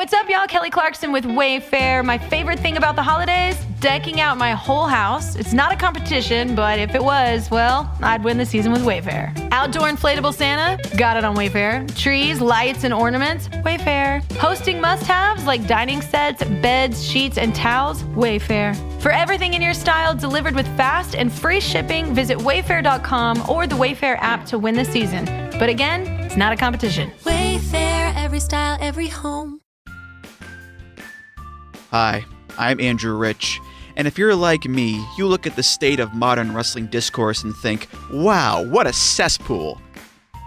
What's up, y'all? Kelly Clarkson with Wayfair. My favorite thing about the holidays? Decking out my whole house. It's not a competition, but if it was, well, I'd win the season with Wayfair. Outdoor inflatable Santa? Got it on Wayfair. Trees, lights, and ornaments? Wayfair. Hosting must-haves like dining sets, beds, sheets, and towels? Wayfair. For everything in your style delivered with fast and free shipping, visit wayfair.com or the Wayfair app to win the season. But again, it's not a competition. Wayfair, every style, every home. Hi, I'm Andrew Rich, and if you're like me, you look at the state of modern wrestling discourse and think, wow, what a cesspool.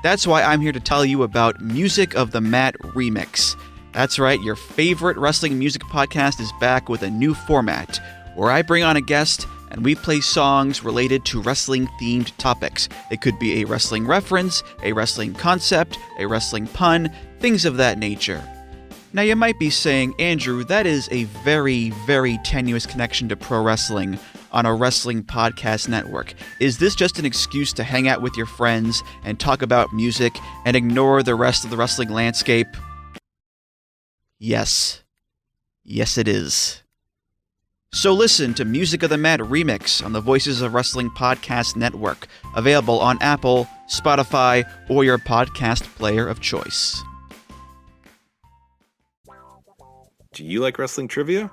That's why I'm here to tell you about Music of the Mat Remix. That's right, your favorite wrestling music podcast is back with a new format, where I bring on a guest and we play songs related to wrestling-themed topics. It could be a wrestling reference, a wrestling concept, a wrestling pun, things of that nature. Now you might be saying, Andrew, that is a very, very tenuous connection to pro wrestling on a wrestling podcast network. Is this just an excuse to hang out with your friends and talk about music and ignore the rest of the wrestling landscape? Yes. Yes, it is. So listen to Music of the Mat Remix on the Voices of Wrestling Podcast Network, available on Apple, Spotify, or your podcast player of choice. Do you like wrestling trivia?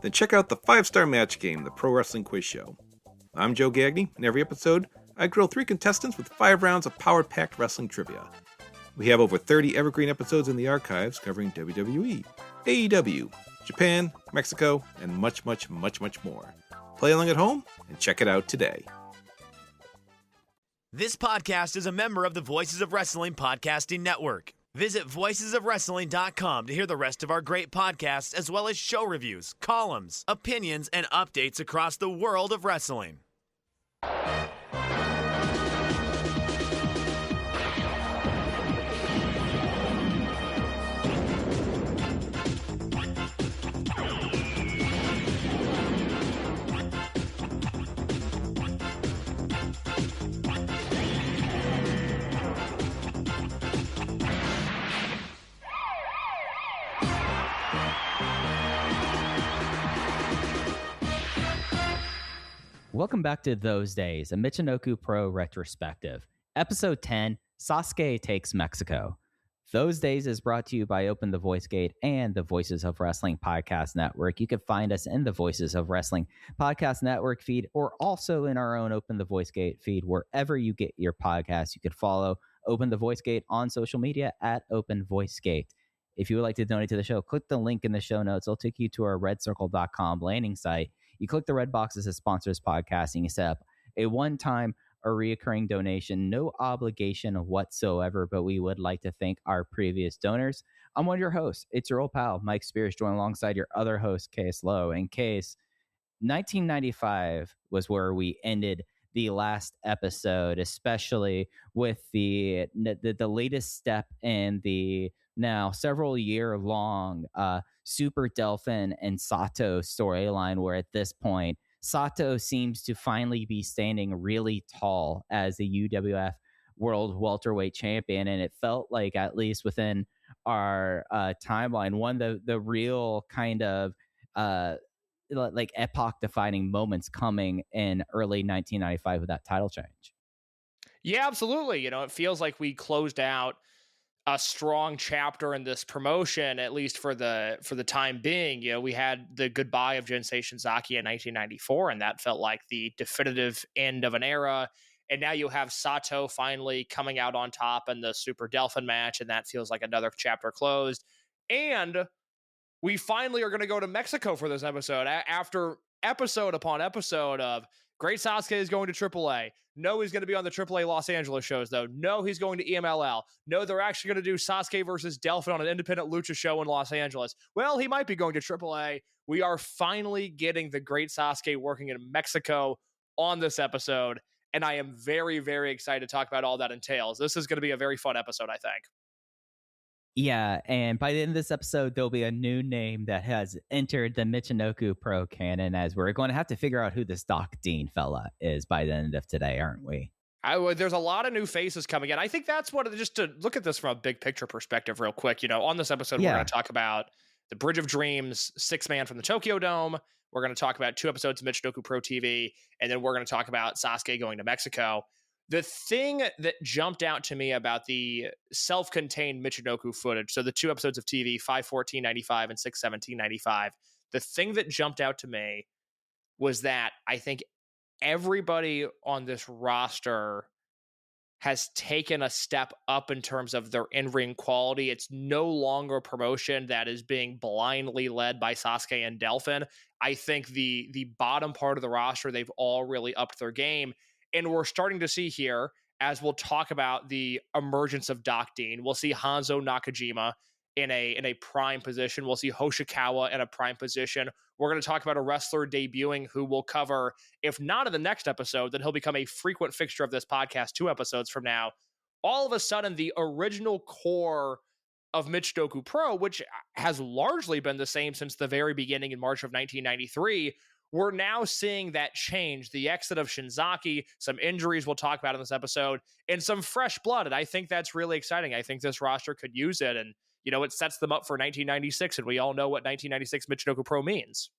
Then check out the 5-Star Match Game, the Pro Wrestling Quiz Show. I'm Joe Gagney, and every episode, I grill 3 contestants with 5 rounds of power-packed wrestling trivia. We have over 30 evergreen episodes in the archives covering WWE, AEW, Japan, Mexico, and much, much, much, much more. Play along at home and check it out today. This podcast is a member of the Voices of Wrestling Podcasting Network. Visit voicesofwrestling.com to hear the rest of our great podcasts, as well as show reviews, columns, opinions, and updates across the world of wrestling. Welcome back to Those Days, a Michinoku Pro Retrospective. Episode 10, Sasuke Takes Mexico. Those Days is brought to you by Open the Voice Gate and the Voices of Wrestling Podcast Network. You can find us in the Voices of Wrestling Podcast Network feed, or also in our own Open the Voice Gate feed, wherever you get your podcasts. You can follow Open the Voice Gate on social media at Open Voice Gate. If you would like to donate to the show, click the link in the show notes. It'll take you to our redcircle.com landing site. You click the red boxes that sponsors podcasting. You set up a one-time or reoccurring donation, no obligation whatsoever, but we would like to thank our previous donors. I'm one of your hosts. It's your old pal, Mike Spears, joined alongside your other host, Case Lowe. And Case, 1995 was where we ended the last episode, especially with the latest step in the now several year long Super Delphin and Sato storyline, where at this point Sato seems to finally be standing really tall as the UWF World Welterweight Champion, and it felt like, at least within our timeline, one of the real kind of like epoch-defining moments coming in early 1995 with that title change. Yeah, absolutely. You know, it feels like we closed out a strong chapter in this promotion, at least for the time being. You know, we had the goodbye of Jinsei Shinzaki in 1994, and that felt like the definitive end of an era. And now you have Sato finally coming out on top in the Super Delphin match, and that feels like another chapter closed. And we finally are going to go to Mexico for this episode, after episode upon episode of Great Sasuke is going to AAA. No, he's going to be on the AAA Los Angeles shows, though. No, he's going to EMLL. No, they're actually going to do Sasuke versus Delphin on an independent lucha show in Los Angeles. Well, he might be going to AAA. We are finally getting the Great Sasuke working in Mexico on this episode, and I am very, very excited to talk about all that entails. This is going to be a very fun episode, I think. Yeah, and by the end of this episode, there'll be a new name that has entered the Michinoku Pro canon, as we're going to have to figure out who this Doc Dean fella is by the end of today, aren't we? There's a lot of new faces coming in. I think that's just to look at this from a big picture perspective real quick. You know, on this episode, we're going to talk about the Bridge of Dreams 6-man from the Tokyo Dome. We're going to talk about 2 episodes of Michinoku Pro TV, and then we're going to talk about Sasuke going to Mexico. The thing that jumped out to me about the self-contained Michinoku footage, so the 2 episodes of TV, 5/14/95 and 6/17/95, the thing that jumped out to me was that I think everybody on this roster has taken a step up in terms of their in-ring quality. It's no longer a promotion that is being blindly led by Sasuke and Delphin. I think the bottom part of the roster, they've all really upped their game. And we're starting to see here, as we'll talk about the emergence of Doc Dean, we'll see Hanzo Nakajima in a prime position. We'll see Hoshikawa in a prime position. We're going to talk about a wrestler debuting who will cover, if not in the next episode, then he'll become a frequent fixture of this podcast 2 episodes from now. All of a sudden, the original core of Michinoku Pro, which has largely been the same since the very beginning in March of 1993, we're now seeing that change. The exit of Shinzaki, some injuries we'll talk about in this episode, and some fresh blood. And I think that's really exciting. I think this roster could use it. And, you know, it sets them up for 1996. And we all know what 1996 Michinoku Pro means.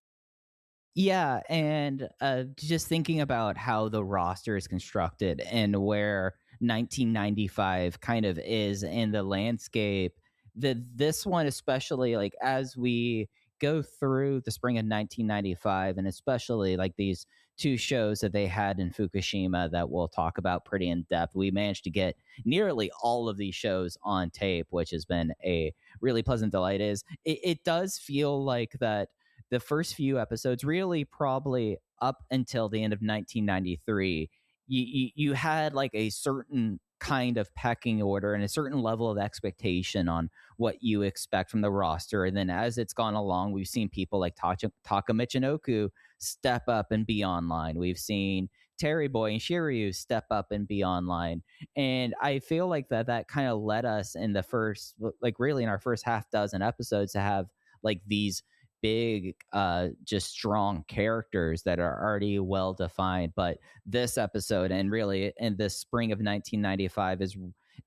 Yeah, and just thinking about how the roster is constructed and where 1995 kind of is in the landscape, this one especially, like as we go through the spring of 1995, and especially like these 2 shows that they had in Fukushima that we'll talk about pretty in depth, we managed to get nearly all of these shows on tape, which has been a really pleasant delight. It does feel like that the first few episodes, really probably up until the end of 1993, you had like a certain kind of pecking order and a certain level of expectation on what you expect from the roster. And then as it's gone along, we've seen people like Taka Michinoku step up and be online. We've seen Terry Boy and Shiryu step up and be online. And I feel like that kind of led us in the first, like really in our first half dozen episodes, to have like these big just strong characters that are already well defined. But this episode, and really in the spring of 1995,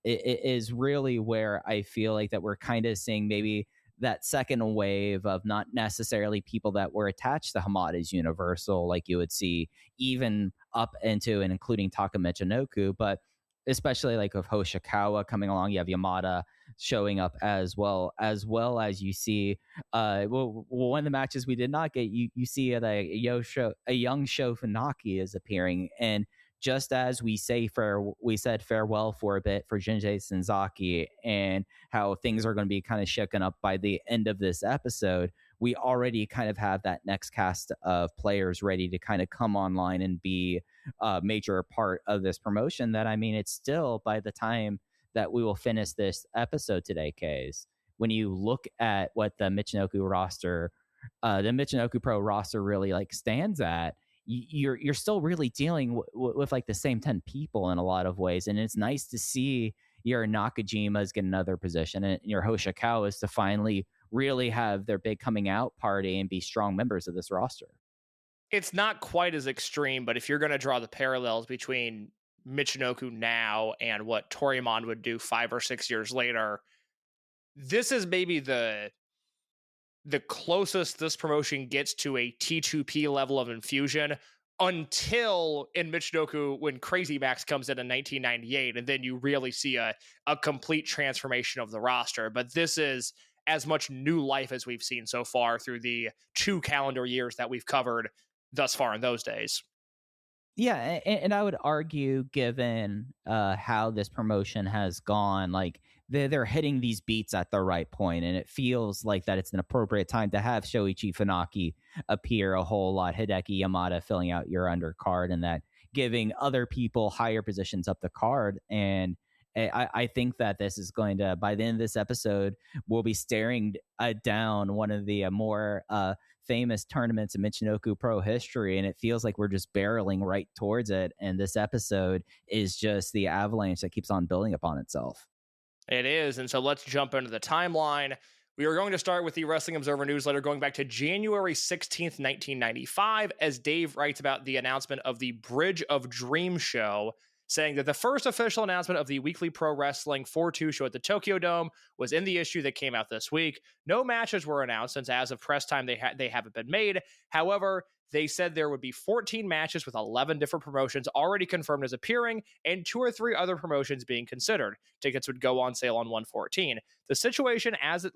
is really where I feel like that we're kind of seeing maybe that second wave of not necessarily people that were attached to Hamada's Universal like you would see even up into and including Taka Michinoku, but especially like with Hoshikawa coming along. You have Yamada showing up as well as you see one of the matches we did not get, you see that a young Sho Funaki is appearing. And just as we said farewell for a bit for Jinjei Senzaki and how things are going to be kind of shaken up by the end of this episode, we already kind of have that next cast of players ready to kind of come online and be a major part of this promotion. That, I mean, it's still, by the time that we will finish this episode today, Kays, when you look at what the Michinoku roster, the Michinoku Pro roster really like stands at, you're still really dealing with like the same 10 people in a lot of ways. And it's nice to see your Nakajimas get another position and your Hoshikawas to finally really have their big coming out party and be strong members of this roster. It's not quite as extreme, but if you're going to draw the parallels between Michinoku now and what Toryumon would do 5 or 6 years later, this is maybe the closest this promotion gets to a T2P level of infusion, until in Michinoku when Crazy Max comes in 1998, and then you really see a complete transformation of the roster. But this is as much new life as we've seen so far through the 2 calendar years that we've covered thus far in those days. Yeah, and I would argue, given how this promotion has gone, like they're hitting these beats at the right point, and it feels like that it's an appropriate time to have Shoichi Funaki appear a whole lot, Hideki Yamada filling out your undercard, and that giving other people higher positions up the card. And I think that this is going to, by the end of this episode, we'll be staring down one of the more famous tournaments in Michinoku Pro history, and it feels like we're just barreling right towards it. And this episode is just the avalanche that keeps on building upon itself. It is. And so let's jump into the timeline. We are going to start with the Wrestling Observer newsletter going back to January 16th, 1995, as Dave writes about the announcement of the Bridge of Dreams show saying that the first official announcement of the Weekly Pro Wrestling 4-2 show at the Tokyo Dome was in the issue that came out this week. No matches were announced since as of press time they haven't been made. However, they said there would be 14 matches with 11 different promotions already confirmed as appearing and 2 or 3 other promotions being considered. Tickets would go on sale on 1/14. The situation as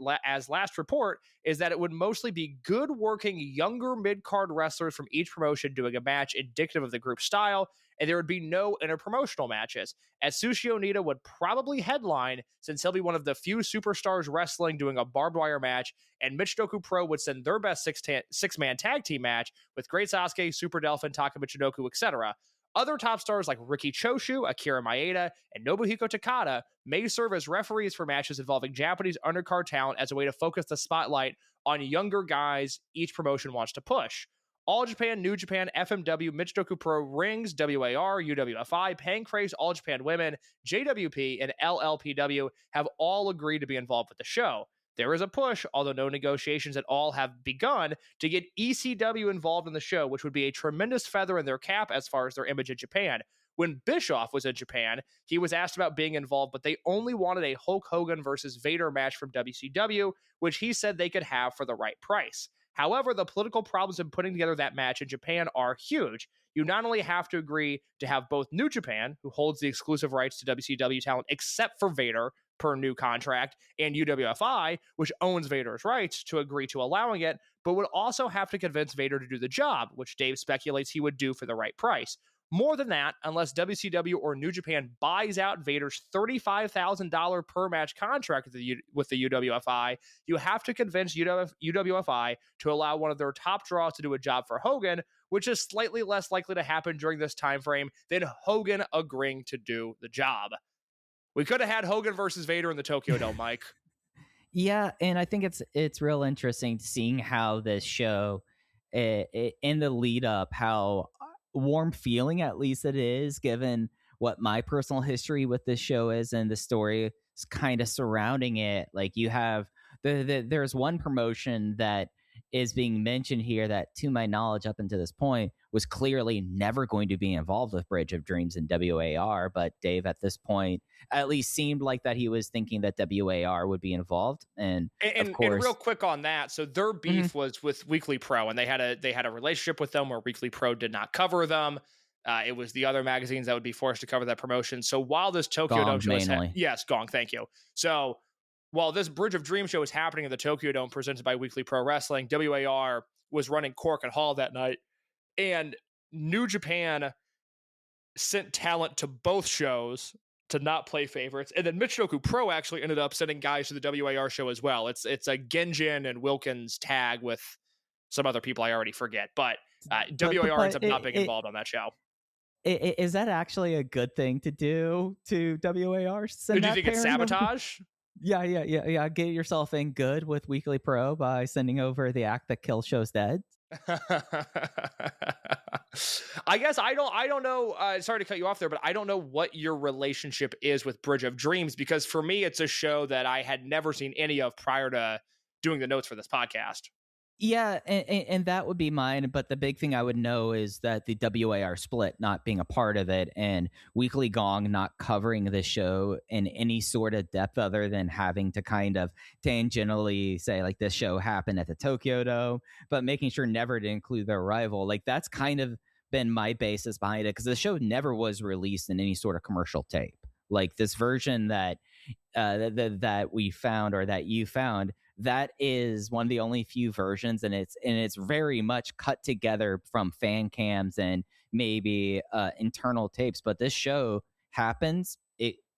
last report is that it would mostly be good working younger mid-card wrestlers from each promotion doing a match indicative of the group style, and there would be no interpromotional matches, as Sushi Onita would probably headline since he'll be one of the few superstars wrestling doing a barbed wire match, and Michinoku Pro would send their best six-man tag team match with Great Sasuke, Super Delphin, Taka Michinoku, etc. Other top stars like Riki Choshu, Akira Maeda, and Nobuhiko Takada may serve as referees for matches involving Japanese undercard talent as a way to focus the spotlight on younger guys each promotion wants to push. All Japan, New Japan, FMW, Michinoku Pro, Rings, WAR, UWFI, Pancrase, All Japan Women, JWP, and LLPW have all agreed to be involved with the show. There is a push, although no negotiations at all have begun, to get ECW involved in the show, which would be a tremendous feather in their cap as far as their image in Japan. When Bischoff was in Japan, he was asked about being involved, but they only wanted a Hulk Hogan versus Vader match from WCW, which he said they could have for the right price. However, the political problems in putting together that match in Japan are huge. You not only have to agree to have both New Japan, who holds the exclusive rights to WCW talent except for Vader per new contract, and UWFI, which owns Vader's rights, to agree to allowing it, but would also have to convince Vader to do the job, which Dave speculates he would do for the right price. More than that, unless WCW or New Japan buys out Vader's $35,000 per match contract with the UWFI, you have to convince UWFI to allow one of their top draws to do a job for Hogan, which is slightly less likely to happen during this time frame than Hogan agreeing to do the job. We could have had Hogan versus Vader in the Tokyo Dome, Mike. Yeah, and I think it's real interesting seeing how this show, in the lead up, how warm feeling at least it is, given what my personal history with this show is and the story is kind of surrounding it. Like, you have there's one promotion that is being mentioned here that, to my knowledge up until this point, was clearly never going to be involved with Bridge of Dreams and WAR, but Dave at this point at least seemed like that he was thinking that WAR would be involved. And of course, and real quick on that, so their beef was with Weekly Pro, and they had a relationship with them where Weekly Pro did not cover them. It was the other magazines that would be forced to cover that promotion. So while this Tokyo Dome show was Gong, thank you. So while this Bridge of Dreams show was happening in the Tokyo Dome presented by Weekly Pro Wrestling, WAR was running Cork and Hall that night, and New Japan sent talent to both shows to not play favorites. And then Michinoku Pro actually ended up sending guys to the WAR show as well. It's a Genjin and Wilkins tag with some other people I already forget, but WAR ends up not being involved on that show. Is that actually a good thing to do to WAR? Do you think it's sabotage? Yeah. Get yourself in good with Weekly Pro by sending over the act that kills shows dead. I guess I don't know. Sorry to cut you off there, but I don't know what your relationship is with Bridge of Dreams, because for me, it's a show that I had never seen any of prior to doing the notes for this podcast. Yeah, and that would be mine. But the big thing I would know is that the WAR split not being a part of it, and Weekly Gong not covering the show in any sort of depth other than having to kind of tangentially say, like, this show happened at the Tokyo Dome, but making sure never to include their rival. Like, that's kind of been my basis behind it, because the show never was released in any sort of commercial tape. Like, this version that that we found, or that you found, that is one of the only few versions, and it's very much cut together from fan cams and maybe internal tapes. But this show happens.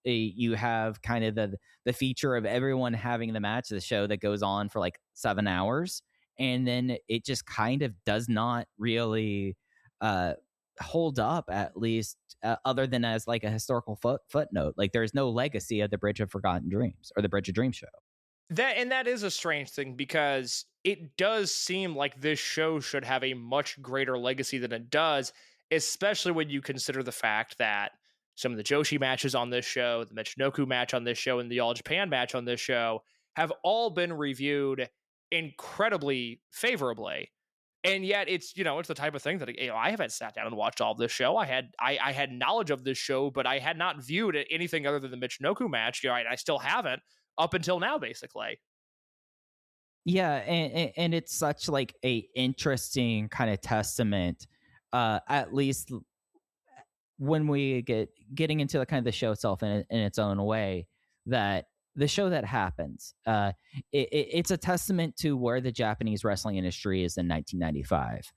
You have kind of the feature of everyone having the match of the show that goes on for like 7 hours, and then it just kind of does not really hold up, at least other than as like a historical footnote. Like, there's no legacy of the Bridge of Forgotten Dreams or the Bridge of Dreams show. That is a strange thing, because it does seem like this show should have a much greater legacy than it does, especially when you consider the fact that some of the Joshi matches on this show, the Michinoku match on this show, and the All Japan match on this show have all been reviewed incredibly favorably. And yet it's, it's the type of thing that, I haven't sat down and watched all of this show. I had knowledge of this show, but I had not viewed anything other than the Michinoku match. I still haven't up until now, basically. Yeah, and it's such like a interesting kind of testament, at least when we getting into the kind of the show itself in its own way, that the show that happens, it's a testament to where the Japanese wrestling industry is in 1995.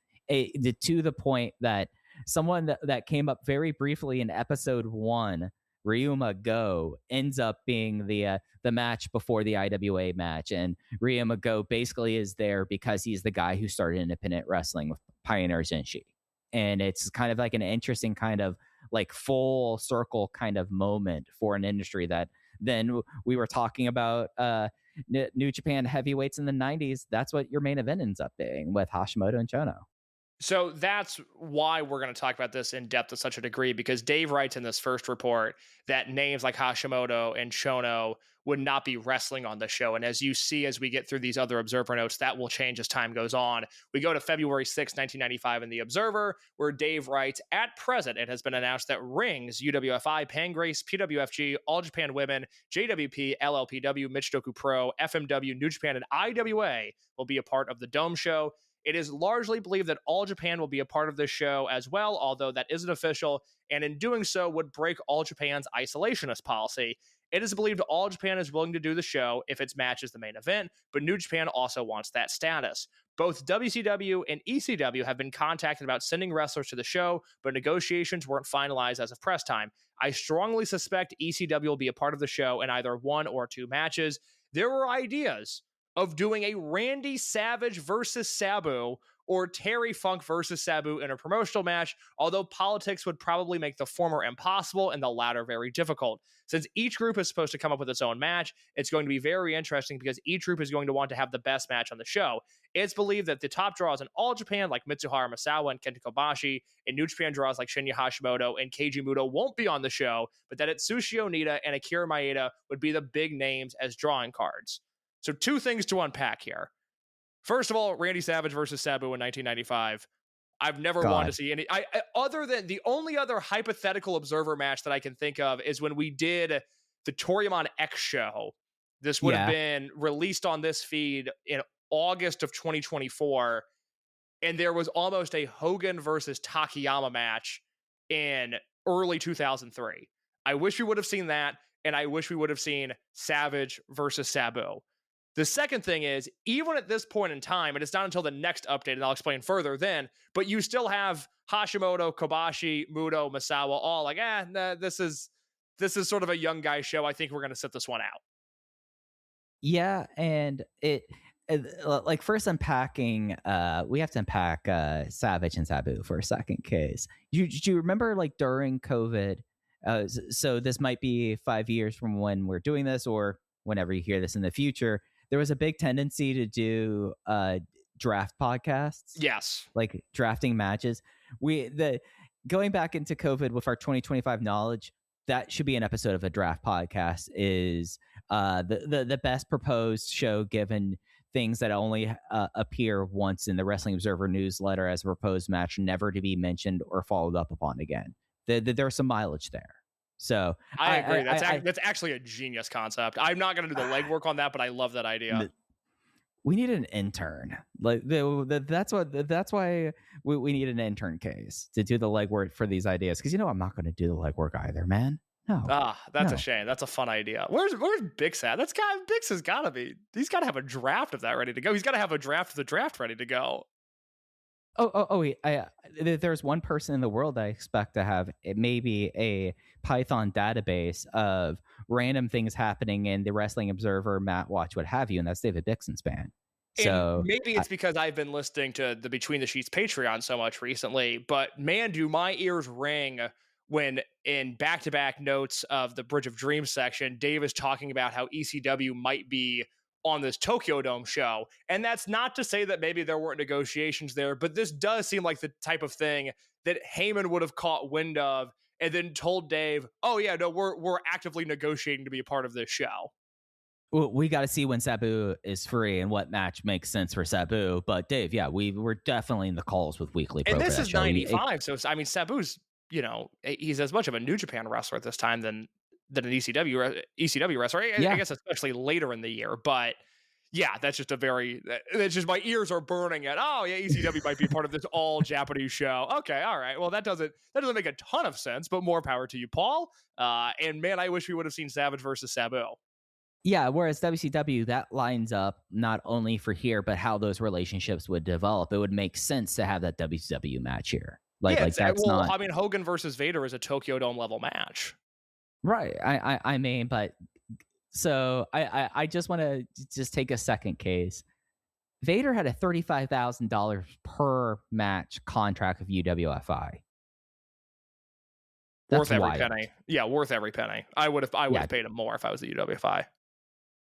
To the point that someone that came up very briefly in episode 1, Ryuma Go, ends up being the match before the IWA match, and Ryuma Go basically is there because he's the guy who started independent wrestling with Pioneer Zenshi. And it's kind of like an interesting kind of like full circle kind of moment for an industry that then we were talking about New Japan heavyweights in the 90s. That's what your main event ends up being with Hashimoto and Chono. So that's why we're going to talk about this in depth to such a degree, because Dave writes in this first report that names like Hashimoto and Chono would not be wrestling on the show. And as you see, as we get through these other Observer notes, that will change as time goes on. We go to February 6, 1995 in the Observer, where Dave writes, at present, it has been announced that Rings, UWFI, Pangrace, PWFG, All Japan Women, JWP, LLPW, Michinoku Pro, FMW, New Japan, and IWA will be a part of the Dome show. It is largely believed that All Japan will be a part of this show as well, although that isn't official, and in doing so would break All Japan's isolationist policy. It is believed All Japan is willing to do the show if its match is the main event, but New Japan also wants that status. Both WCW and ECW have been contacted about sending wrestlers to the show, but negotiations weren't finalized as of press time. I strongly suspect ECW will be a part of the show in either 1 or 2 matches. There were ideas of doing a Randy Savage versus Sabu or Terry Funk versus Sabu in a promotional match, although politics would probably make the former impossible and the latter very difficult. Since each group is supposed to come up with its own match, it's going to be very interesting because each group is going to want to have the best match on the show. It's believed that the top draws in All Japan, like Mitsuharu Misawa and Kenta Kobashi, and New Japan draws like Shinya Hashimoto and Keiji Muto won't be on the show, but that Atsushi Onita and Akira Maeda would be the big names as drawing cards. So 2 things to unpack here. First of all, Randy Savage versus Sabu in 1995. I've never wanted to see any. Other than the only other hypothetical Observer match that I can think of is when we did the Toryumon X show. This would have been released on this feed in August of 2024, and there was almost a Hogan versus Takayama match in early 2003. I wish we would have seen that, and I wish we would have seen Savage versus Sabu. The second thing is, even at this point in time, and it's not until the next update, and I'll explain further then, but you still have Hashimoto, Kobashi, Muto, Misawa, all like, this is sort of a young guy show. I think we're going to sit this one out. Yeah, and it like first unpacking, we have to unpack Savage and Sabu for a second, case. Do you remember like during COVID? So this might be 5 years from when we're doing this, or whenever you hear this in the future. There was a big tendency to do draft podcasts. Yes. Like drafting matches. Going back into COVID with our 2025 knowledge, that should be an episode of a draft podcast, is the best proposed show given things that only appear once in the Wrestling Observer newsletter as a proposed match, never to be mentioned or followed up upon again. There's some mileage there. So I agree. That's actually a genius concept. I'm not going to do the legwork on that, but I love that idea. We need an intern. Like that's why we need an intern, case, to do the legwork for these ideas. Because I'm not going to do the legwork either, man. No. That's a shame. That's a fun idea. Where's Bix at? Bix has got to be. He's got to have a draft of that ready to go. He's got to have a draft of the draft ready to go. There's one person in the world I expect to have maybe a Python database of random things happening in the Wrestling Observer, Matt Watch, what have you, and that's David Bixenspan. So and maybe it's because I've been listening to the Between the Sheets Patreon so much recently, but man, do my ears ring when in back-to-back notes of the Bridge of Dreams section, Dave is talking about how ECW might be on this Tokyo Dome show. And that's not to say that maybe there weren't negotiations there, but this does seem like the type of thing that Heyman would have caught wind of and then told Dave, oh yeah, no, we're actively negotiating to be a part of this show. We got to see when Sabu is free and what match makes sense for Sabu. But Dave, yeah, we're definitely in the calls with Weekly Pro. And this for that is show. 95, so I mean, Sabu's, he's as much of a New Japan wrestler at this time than an ECW wrestler. I guess especially later in the year, but. Yeah, that's just my ears are burning at, oh yeah, ECW might be part of this all Japanese show. Okay, all right. Well, that doesn't make a ton of sense, but more power to you, Paul. And man, I wish we would have seen Savage versus Sabu. Yeah, whereas WCW, that lines up not only for here, but how those relationships would develop. It would make sense to have that WCW match here. I mean, Hogan versus Vader is a Tokyo Dome level match. Right. I mean, but so I just want to just take a second case. Vader had a $35,000 per match contract with UWFI. That's worth every wild. penny. Yeah, worth every penny. I would have paid him more if I was the UWFI.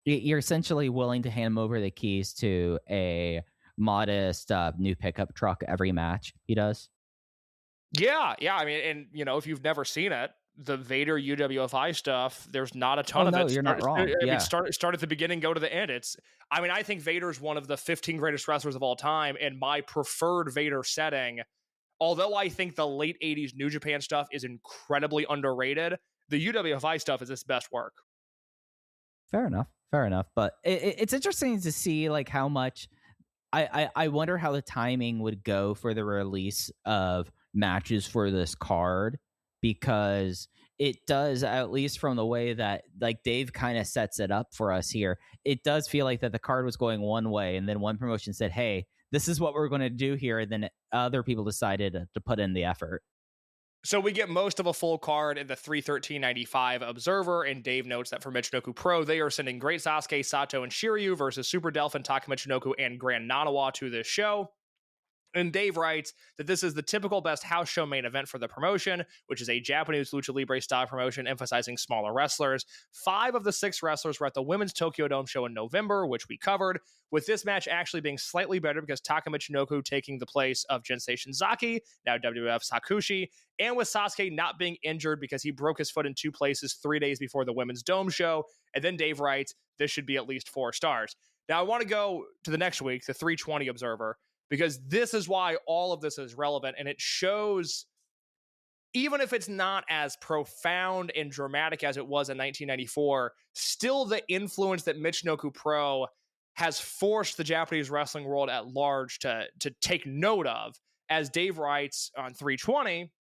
You're essentially willing to hand him over the keys to a modest new pickup truck every match he does. Yeah. I mean, and if you've never seen it, the Vader UWFI stuff, there's not a ton of it. You're not wrong. Start at the beginning, go to the end. I think Vader's one of the 15 greatest wrestlers of all time, and my preferred Vader setting. Although I think the late 80s New Japan stuff is incredibly underrated, the UWFI stuff is its best work. Fair enough. But it's interesting to see like how much. I wonder how the timing would go for the release of matches for this card. Because it does, at least from the way that like Dave kind of sets it up for us here, it does feel like that the card was going one way and then one promotion said, hey, this is what we're going to do here. And then other people decided to put in the effort. So we get most of a full card in the 3/13/95 Observer, and Dave notes that for Michinoku Pro, they are sending Great Sasuke, Sato, and Shiryu versus Super Delphin, Taka Michinoku, and Grand Nanawa to this show. And Dave writes that this is the typical best house show main event for the promotion, which is a Japanese Lucha Libre style promotion emphasizing smaller wrestlers. 5 of the 6 wrestlers were at the Women's Tokyo Dome show in November, which we covered, with this match actually being slightly better because Taka Michinoku taking the place of Jinsei Shinzaki, now WWF Sakushi, and with Sasuke not being injured because he broke his foot in 2 places 3 days before the Women's Dome show. And then Dave writes, this should be at least 4 stars. Now I want to go to the next week, the 320 Observer, because this is why all of this is relevant, and it shows, even if it's not as profound and dramatic as it was in 1994, still the influence that Michinoku Pro has forced the Japanese wrestling world at large to take note of. As Dave writes on 320,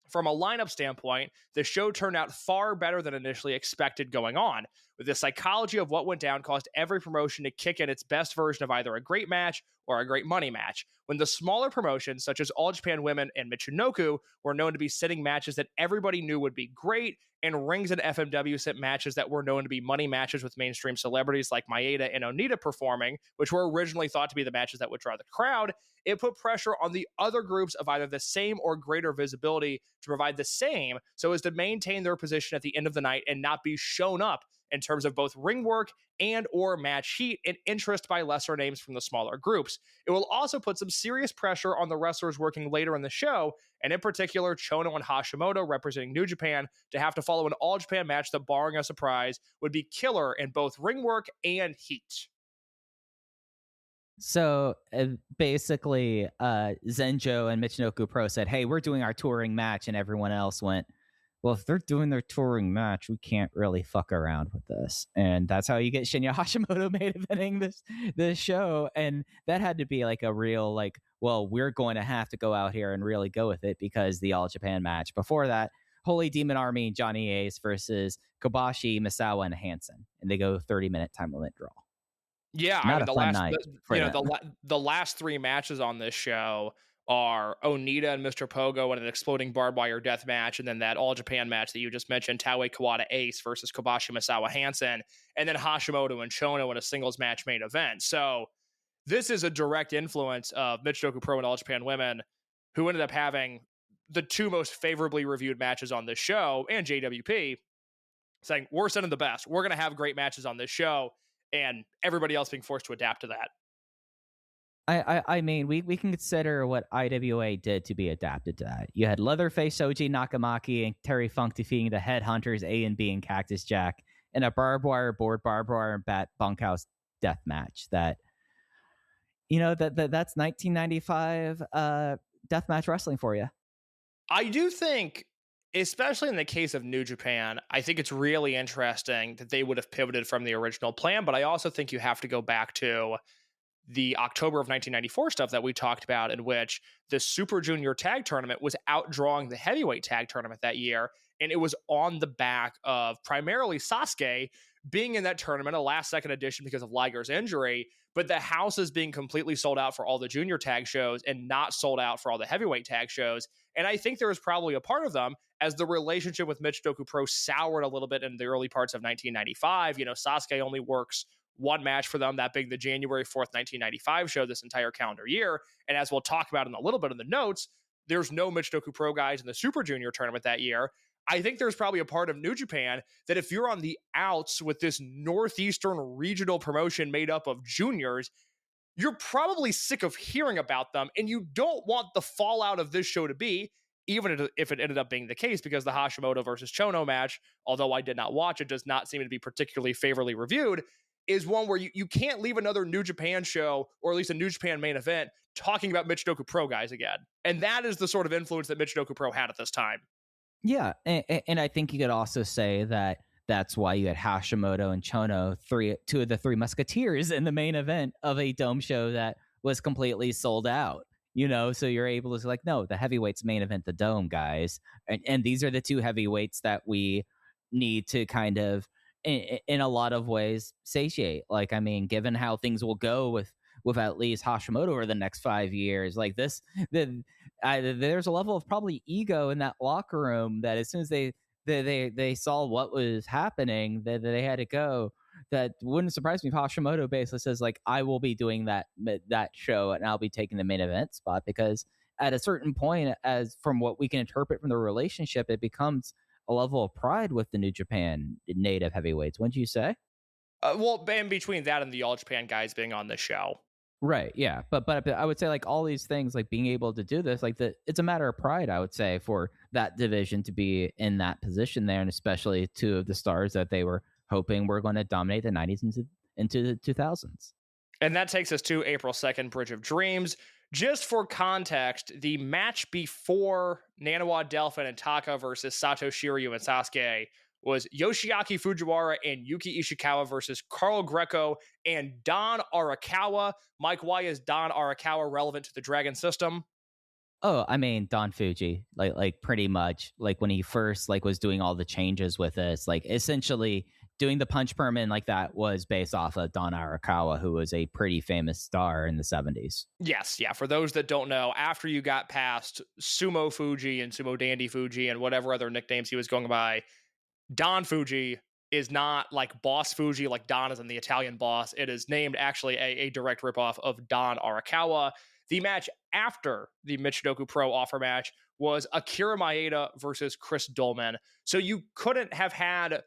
from a lineup standpoint, the show turned out far better than initially expected going on. With the psychology of what went down caused every promotion to kick in its best version of either a great match or a great money match. When the smaller promotions, such as All Japan Women and Michinoku, were known to be sitting matches that everybody knew would be great, and Rings and FMW sent matches that were known to be money matches with mainstream celebrities like Maeda and Onita performing, which were originally thought to be the matches that would draw the crowd, it put pressure on the other groups of either the same or greater visibility to provide the same so as to maintain their position at the end of the night and not be shown up in terms of both ring work and or match heat and interest by lesser names from the smaller groups. It will also put some serious pressure on the wrestlers working later in the show, and in particular, Chono and Hashimoto representing New Japan, to have to follow an All Japan match that, barring a surprise, would be killer in both ring work and heat. So basically, Zenjo and Michinoku Pro said, hey, we're doing our touring match, and everyone else went, well, if they're doing their touring match, we can't really fuck around with this. And that's how you get Shinya Hashimoto main eventing this show. And that had to be like a real, like, well, we're going to have to go out here and really go with it, because the All Japan match before that, Holy Demon Army, Johnny Ace versus Kobashi, Misawa, and Hansen. And they go 30-minute time limit draw. Yeah, Not the last 3 matches on this show are Onita and Mr. Pogo in an exploding barbed wire death match, and then that All Japan match that you just mentioned, Taue Kawada Ace versus Kobashi Misawa Hansen, and then Hashimoto and Chono in a singles match main event. So this is a direct influence of Michinoku Pro and All Japan Women, who ended up having the 2 most favorably reviewed matches on this show, and JWP saying, we're sending the best. We're going to have great matches on this show, and everybody else being forced to adapt to that. I mean, we can consider what IWA did to be adapted to that. You had Leatherface, Shoji Nakamaki, and Terry Funk defeating the Headhunters, A and B, and Cactus Jack, in a barbed wire board, barbed wire and bat bunkhouse death match. That's 1995 deathmatch wrestling for you. I do think, especially in the case of New Japan, I think it's really interesting that they would have pivoted from the original plan, but I also think you have to go back to the October of 1994 stuff that we talked about, in which the Super Junior Tag Tournament was outdrawing the Heavyweight Tag Tournament that year. And it was on the back of primarily Sasuke being in that tournament, a last second edition because of Liger's injury, but the house is being completely sold out for all the junior tag shows and not sold out for all the heavyweight tag shows. And I think there was probably a part of them as the relationship with Michinoku Pro soured a little bit in the early parts of 1995. Sasuke only works one match for them, that being the January 4th, 1995 show this entire calendar year. And as we'll talk about in a little bit in the notes, there's no Michinoku Pro guys in the Super Junior tournament that year. I think there's probably a part of New Japan that if you're on the outs with this Northeastern regional promotion made up of juniors, you're probably sick of hearing about them, and you don't want the fallout of this show to be, even if it ended up being the case, because the Hashimoto versus Chono match, although I did not watch it, does not seem to be particularly favorably reviewed, is one where you can't leave another New Japan show, or at least a New Japan main event, talking about Michinoku Pro guys again. And that is the sort of influence that Michinoku Pro had at this time. Yeah, and I think you could also say that that's why you had Hashimoto and Chono, two of the three musketeers in the main event of a dome show that was completely sold out. So you're able to say, like, no, the heavyweights main event, the dome, guys. And these are the two heavyweights that we need to kind of, in a lot of ways, satiate. Like, I mean, given how things will go with at least Hashimoto over the next 5 years, like this, there's a level of probably ego in that locker room that as soon as they saw what was happening, that they had to go. That wouldn't surprise me if Hashimoto basically says, like, I will be doing that show and I'll be taking the main event spot, because at a certain point, as from what we can interpret from the relationship, it becomes a level of pride with the New Japan native heavyweights, wouldn't you say? Well, in between that and the All Japan guys being on the show. Right, yeah. But I would say, like, all these things, like being able to do this, like, it's a matter of pride, I would say, for that division to be in that position there, and especially two of the stars that they were hoping were going to dominate the 90s into the 2000s. And that takes us to April 2nd, Bridge of Dreams. Just for context, the match before Nanawa, Delphin, and Taka versus Sato, Shiryu, and Sasuke was Yoshiaki Fujiwara and Yuki Ishikawa versus Carl Greco and Don Arakawa. Mike, why is Don Arakawa relevant to the Dragon system? Oh, I mean, Don Fuji, like pretty much, like when he first was doing all the changes with this, like essentially doing the punch permit like that was based off of Don Arakawa, who was a pretty famous star in the 70s. Yes, yeah. For those that don't know, after you got past Sumo Fuji and Sumo Dandy Fuji and whatever other nicknames he was going by, Don Fuji is not like Boss Fuji, like Don is in the Italian Boss. It is named actually a direct ripoff of Don Arakawa. The match after the Michinoku Pro offer match was Akira Maeda versus Chris Dolman. So you couldn't have had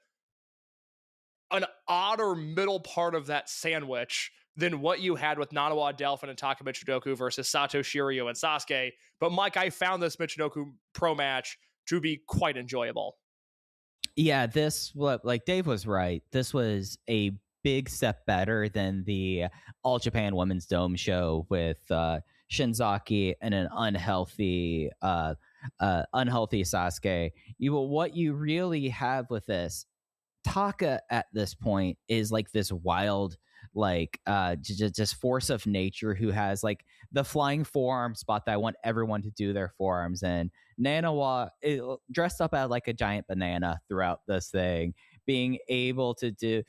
an odder middle part of that sandwich than what you had with Nanawa, Delphin, and Taka Michinoku versus Sato, Shiryu, and Sasuke. But Mike, I found this Michinoku Pro match to be quite enjoyable. Yeah, like Dave was right. This was a big step better than the All Japan Women's Dome show with Shinzaki and an unhealthy Sasuke. What you really have with this, Taka at this point is like this wild, like just force of nature who has like the flying forearm spot that I want everyone to do their forearms in. Nanawa dressed up as like a giant banana throughout this thing, being able to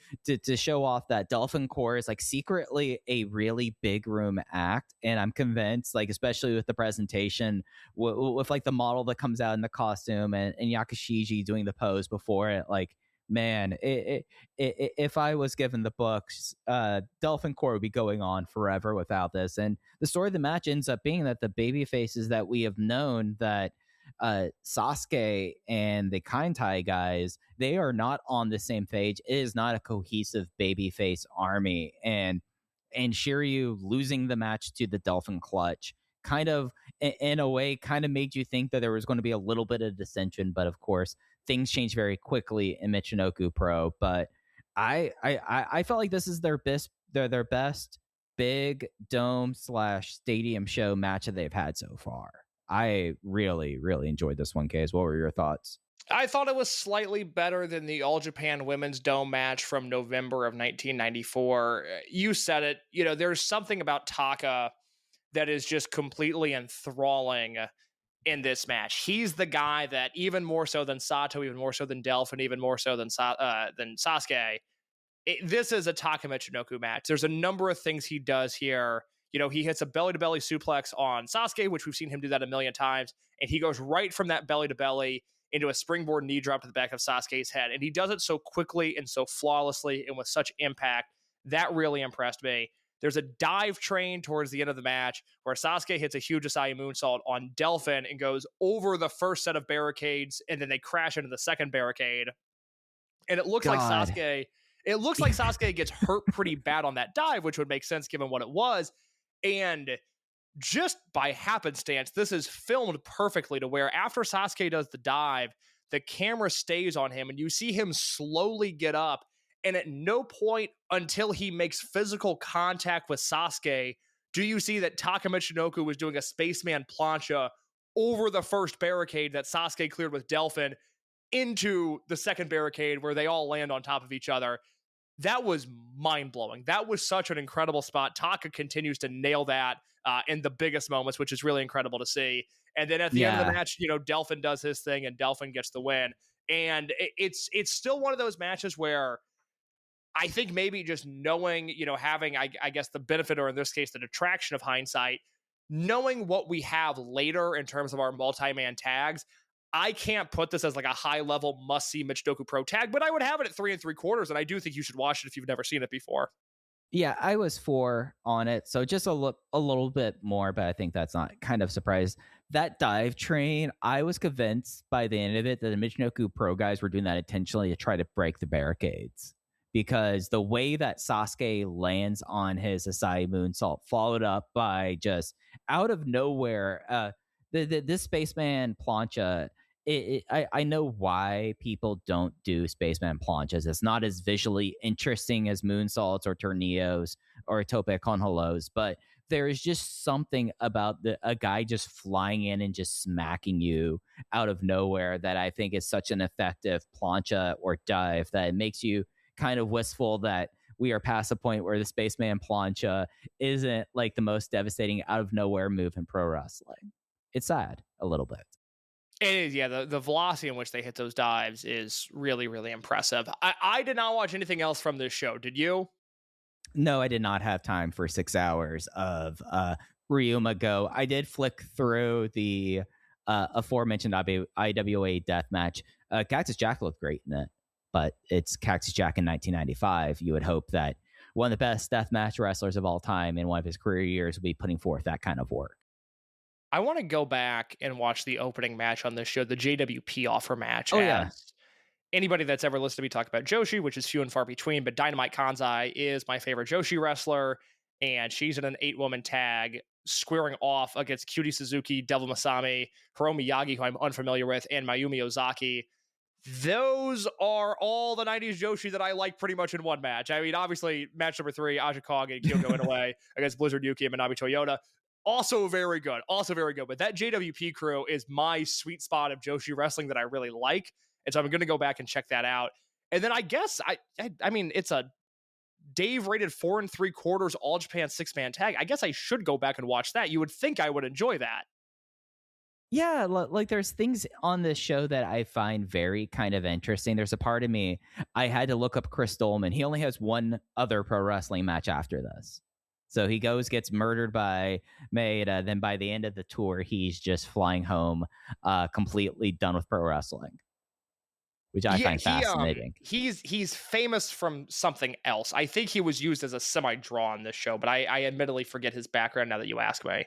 show off that Dolphin Core is like secretly a really big room act. And I'm convinced, like, especially with the presentation with like the model that comes out in the costume and Yakashiji doing the pose before it, like, man, if I was given the books, Dolphin Core would be going on forever without this. And the story of the match ends up being that the baby faces that we have known, that Sasuke and the Kaintai guys, they are not on the same page. It is not a cohesive babyface army. And Shiryu losing the match to the Dolphin Clutch kind of, in a way, kind of made you think that there was going to be a little bit of dissension. But of course, things change very quickly in Michinoku Pro. But I felt like this is their best big dome / stadium show match that they've had so far. I really, really enjoyed this one, Case. What were your thoughts? I thought it was slightly better than the All Japan Women's Dome match from November of 1994. You said it. There's something about Taka that is just completely enthralling in this match. He's the guy that, even more so than Sato, even more so than Delphin, even more so than Sasuke, this is a Taka Michinoku match. There's a number of things he does here. He hits a belly-to-belly suplex on Sasuke, which we've seen him do that a million times, and he goes right from that belly-to-belly into a springboard knee drop to the back of Sasuke's head. And he does it so quickly and so flawlessly and with such impact. That really impressed me. There's a dive train towards the end of the match where Sasuke hits a huge Asai moonsault on Delphin and goes over the first set of barricades, and then they crash into the second barricade. And it looks like Sasuke gets hurt pretty bad on that dive, which would make sense given what it was. And just by happenstance, this is filmed perfectly to where after Sasuke does the dive, the camera stays on him and you see him slowly get up. And at no point until he makes physical contact with Sasuke do you see that Taka Michinoku was doing a spaceman plancha over the first barricade that Sasuke cleared with Delphin into the second barricade where they all land on top of each other. That was mind-blowing. That was such an incredible spot. Taka continues to nail that in the biggest moments, which is really incredible to see. And then at the end of the match, Delphin does his thing and Delphin gets the win. And it's still one of those matches where I think maybe just knowing, having, I guess, the benefit, or in this case, the detraction of hindsight, knowing what we have later in terms of our multi-man tags, I can't put this as like a high-level must-see Michinoku Pro tag, but I would have it at 3 3/4, and I do think you should watch it if you've never seen it before. Yeah, I was 4 on it, so just a little bit more, but I think that's not kind of surprised. That dive train, I was convinced by the end of it that the Michinoku Pro guys were doing that intentionally to try to break the barricades. Because the way that Sasuke lands on his Asai moonsault, followed up by just out of nowhere, this Spaceman plancha, I know why people don't do Spaceman planchas. It's not as visually interesting as moonsaults or tornillos or tope con holos, but there is just something about a guy just flying in and just smacking you out of nowhere that I think is such an effective plancha or dive that it makes you kind of wistful that we are past the point where the Spaceman plancha isn't like the most devastating out of nowhere move in pro wrestling. It's sad a little bit. It is, yeah. The velocity in which they hit those dives is really, really impressive. I did not watch anything else from this show. Did you? No, I did not have time for 6 hours of Ryuma Go. I did flick through the aforementioned IWA death match. Cactus Jack looked great in it. But it's Cactus Jack in 1995. You would hope that one of the best deathmatch wrestlers of all time in one of his career years would be putting forth that kind of work. I want to go back and watch the opening match on this show, the JWP offer match. Oh, yeah. Anybody that's ever listened to me talk about Joshi, which is few and far between, but Dynamite Kansai is my favorite Joshi wrestler, and she's in an 8-woman tag squaring off against Cutie Suzuki, Devil Masami, Hiromi Yagi, who I'm unfamiliar with, and Mayumi Ozaki. Those are all the 90s Joshi that I like pretty much in one match. I mean, obviously, match number 3, Aja Kong and Kyoko Inoue against Blizzard Yuki and Manami Toyota. Also very good. But that JWP crew is my sweet spot of Joshi wrestling that I really like. And so I'm going to go back and check that out. And then I guess, I mean, it's a Dave rated 4 3/4 All Japan 6-man tag. I guess I should go back and watch that. You would think I would enjoy that. Yeah, like there's things on this show that I find very kind of interesting. There's a part of me, I had to look up Chris Dolman. He only has one other pro wrestling match after this. So he gets murdered by Maeda. Then by the end of the tour, he's just flying home, completely done with pro wrestling, which I find fascinating. He's famous from something else. I think he was used as a semi-draw on this show, but I admittedly forget his background now that you ask me.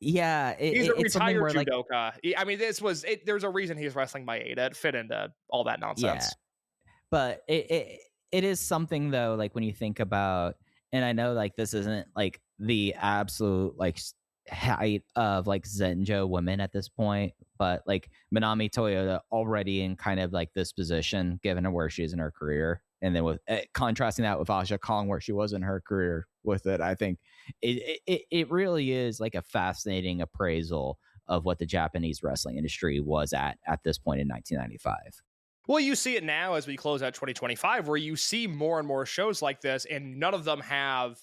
Yeah, he's a retired judoka. I mean, there's a reason he's wrestling Maeda. It fit into all that nonsense. Yeah, but it is something though. Like when you think about, and I know like this isn't like the absolute like height of like Zenjo women at this point, but like Manami Toyota already in kind of like this position given where she is in her career. And then with contrasting that with Aja Kong, where she was in her career with it, I think it really is like a fascinating appraisal of what the Japanese wrestling industry was at this point in 1995. Well, you see it now as we close out 2025, where you see more and more shows like this, and none of them have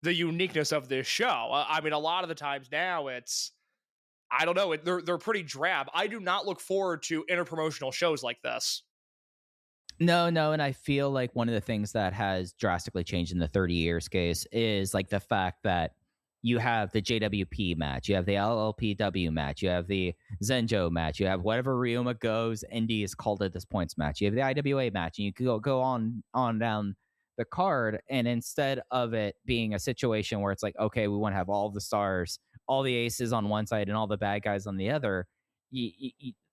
the uniqueness of this show. I mean, a lot of the times now it's, I don't know, they're pretty drab. I do not look forward to interpromotional shows like this. No, and I feel like one of the things that has drastically changed in the 30 years case is like the fact that you have the JWP match, you have the LLPW match, you have the Zenjo match, you have whatever Ryuma Go's Indy is called at this point's match, you have the IWA match, and you can go on down the card. And instead of it being a situation where it's like, okay, we want to have all the stars, all the aces on one side and all the bad guys on the other,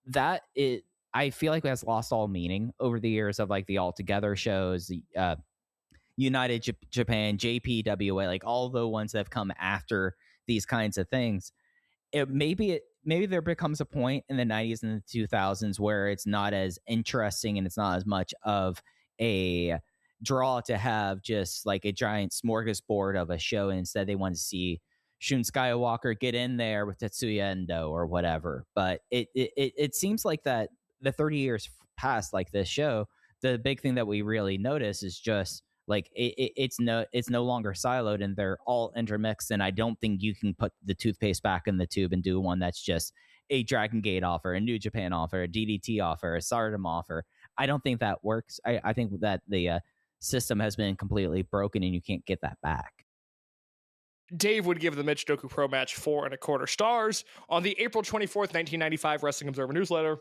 that is, I feel like it has lost all meaning over the years of like the All Together shows, the United Japan, JPWA, like all the ones that have come after these kinds of things. Maybe there becomes a point in the 90s and the 2000s where it's not as interesting and it's not as much of a draw to have just like a giant smorgasbord of a show, and instead they want to see Shun Skywalker get in there with Tetsuya Endo or whatever. But it seems like that the 30 years past, like this show, the big thing that we really notice is just like it's no longer siloed and they're all intermixed. And I don't think you can put the toothpaste back in the tube and do one that's just a Dragon Gate offer, a New Japan offer, a DDT offer, a Stardom offer. I don't think that works. I think that the system has been completely broken and you can't get that back. Dave would give the Michinoku Pro match 4.25 stars. On the April 24th, 1995 Wrestling Observer newsletter,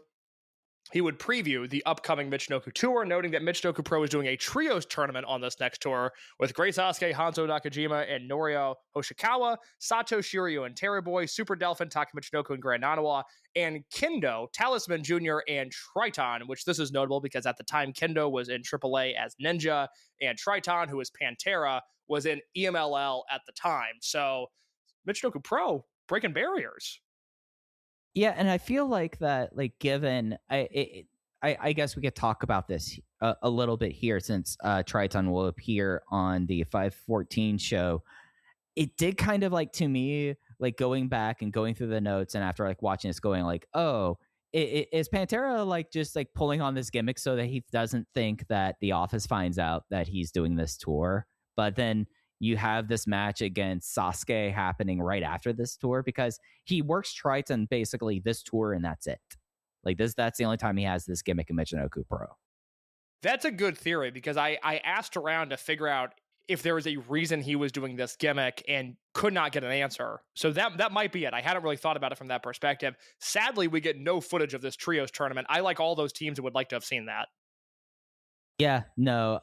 he would preview the upcoming Michinoku tour, noting that Michinoku Pro is doing a trios tournament on this next tour with Great Sasuke, Hanzo Nakajima, and Norio Hoshikawa, Sato Shiryu and Terror Boy, Super Delphin, Taka Michinoku, and Grand Nanawa, and Kendo, Talisman Jr., and Triton, which this is notable because at the time Kendo was in AAA as Ninja, and Triton, who is Pantera, was in EMLL at the time. So Michinoku Pro breaking barriers. Yeah, and I feel like that, like, given, I guess we could talk about this a little bit here since Triton will appear on the 514 show. It did kind of like, to me, like going back and going through the notes and after like watching this going like, oh, is Pantera like just like pulling on this gimmick so that he doesn't think that the office finds out that he's doing this tour? But then you have this match against Sasuke happening right after this tour because he works Triton basically this tour and that's it. Like that's the only time he has this gimmick in Michinoku Pro. That's a good theory because I asked around to figure out if there was a reason he was doing this gimmick and could not get an answer. So that might be it. I hadn't really thought about it from that perspective. Sadly, we get no footage of this trios tournament. I like all those teams and would like to have seen that. Yeah, no,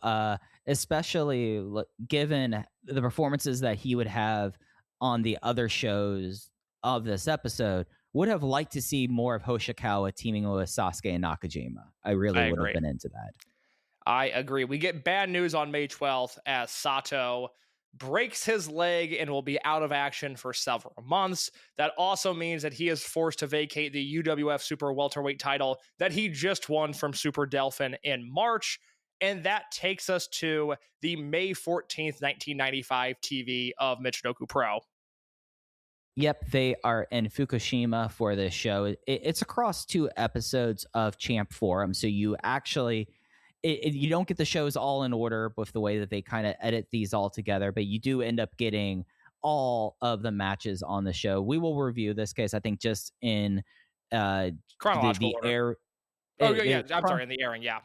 especially given the performances that he would have on the other shows of this episode, would have liked to see more of Hoshikawa teaming with Sasuke and Nakajima. I really would have been into that. I agree. We get bad news on May 12th as Sato breaks his leg and will be out of action for several months. That also means that he is forced to vacate the UWF Super Welterweight title that he just won from Super Delphin in March. And that takes us to the May 14th, 1995 TV of Michinoku Pro. Yep, they are in Fukushima for this show. It's across 2 episodes of Champ Forum, so you actually... you don't get the shows all in order with the way that they kind of edit these all together, but you do end up getting all of the matches on the show. We will review this case, I think, just in chronological the order. air. I'm sorry, in the airing, yeah.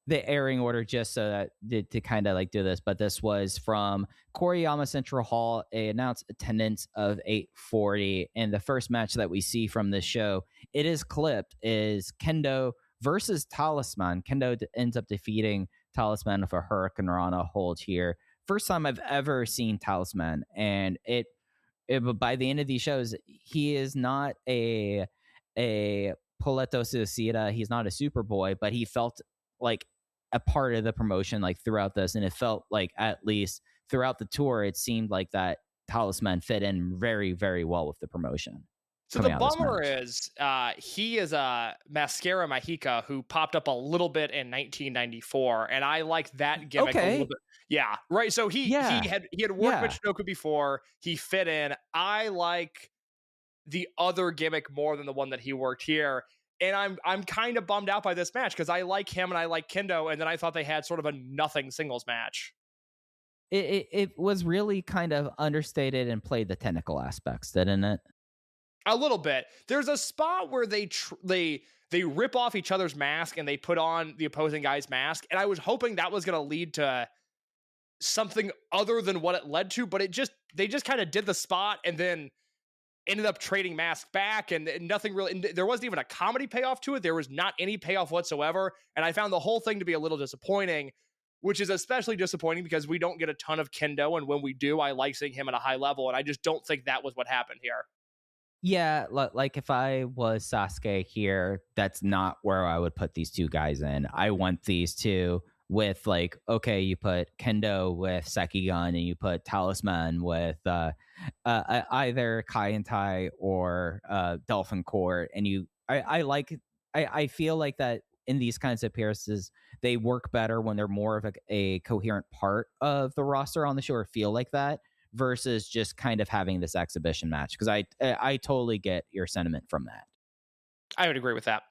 The airing order, just so that to kind of like do this. But this was from Koriyama Central Hall, a announced attendance of 840. And the first match that we see from this show, it is clipped, is Kendo versus Talisman. Kendo ends up defeating Talisman with a Hurricane Rana hold here. First time I've ever seen Talisman, and it by the end of these shows, he is not a Poleto Suicida. He's not a Superboy, but he felt like a part of the promotion like throughout this, and it felt like at least throughout the tour, it seemed like that Talisman fit in very, very well with the promotion. So the coming out of this bummer match. is he is a Mascara Mahika who popped up a little bit in 1994, and I like that gimmick a little Okay. bit. Yeah, right. So he Yeah. had worked Yeah. Michinoku before. He fit in. I like the other gimmick more than the one that he worked here. And I'm kind of bummed out by this match because I like him and I like Kendo, and then I thought they had sort of a nothing singles match. It was really kind of understated and played the technical aspects, didn't it? A little bit. There's a spot where they rip off each other's mask and they put on the opposing guy's mask, and I was hoping that was going to lead to something other than what it led to, but they just kind of did the spot and then ended up trading mask back, and nothing really. And there wasn't even a comedy payoff to it. There was not any payoff whatsoever, and I found the whole thing to be a little disappointing, which is especially disappointing because we don't get a ton of Kendo, and when we do, I like seeing him at a high level, and I just don't think that was what happened here. Yeah, like if I was Sasuke here, that's not where I would put these two guys in. I want these two with like, okay, you put Kendo with Sekigun and you put Talisman with either Kai and Tai or Dolphin Core, and I feel like that in these kinds of appearances they work better when they're more of a coherent part of the roster on the show, or feel like that, versus just kind of having this exhibition match, because I totally get your sentiment from that. I would agree with that.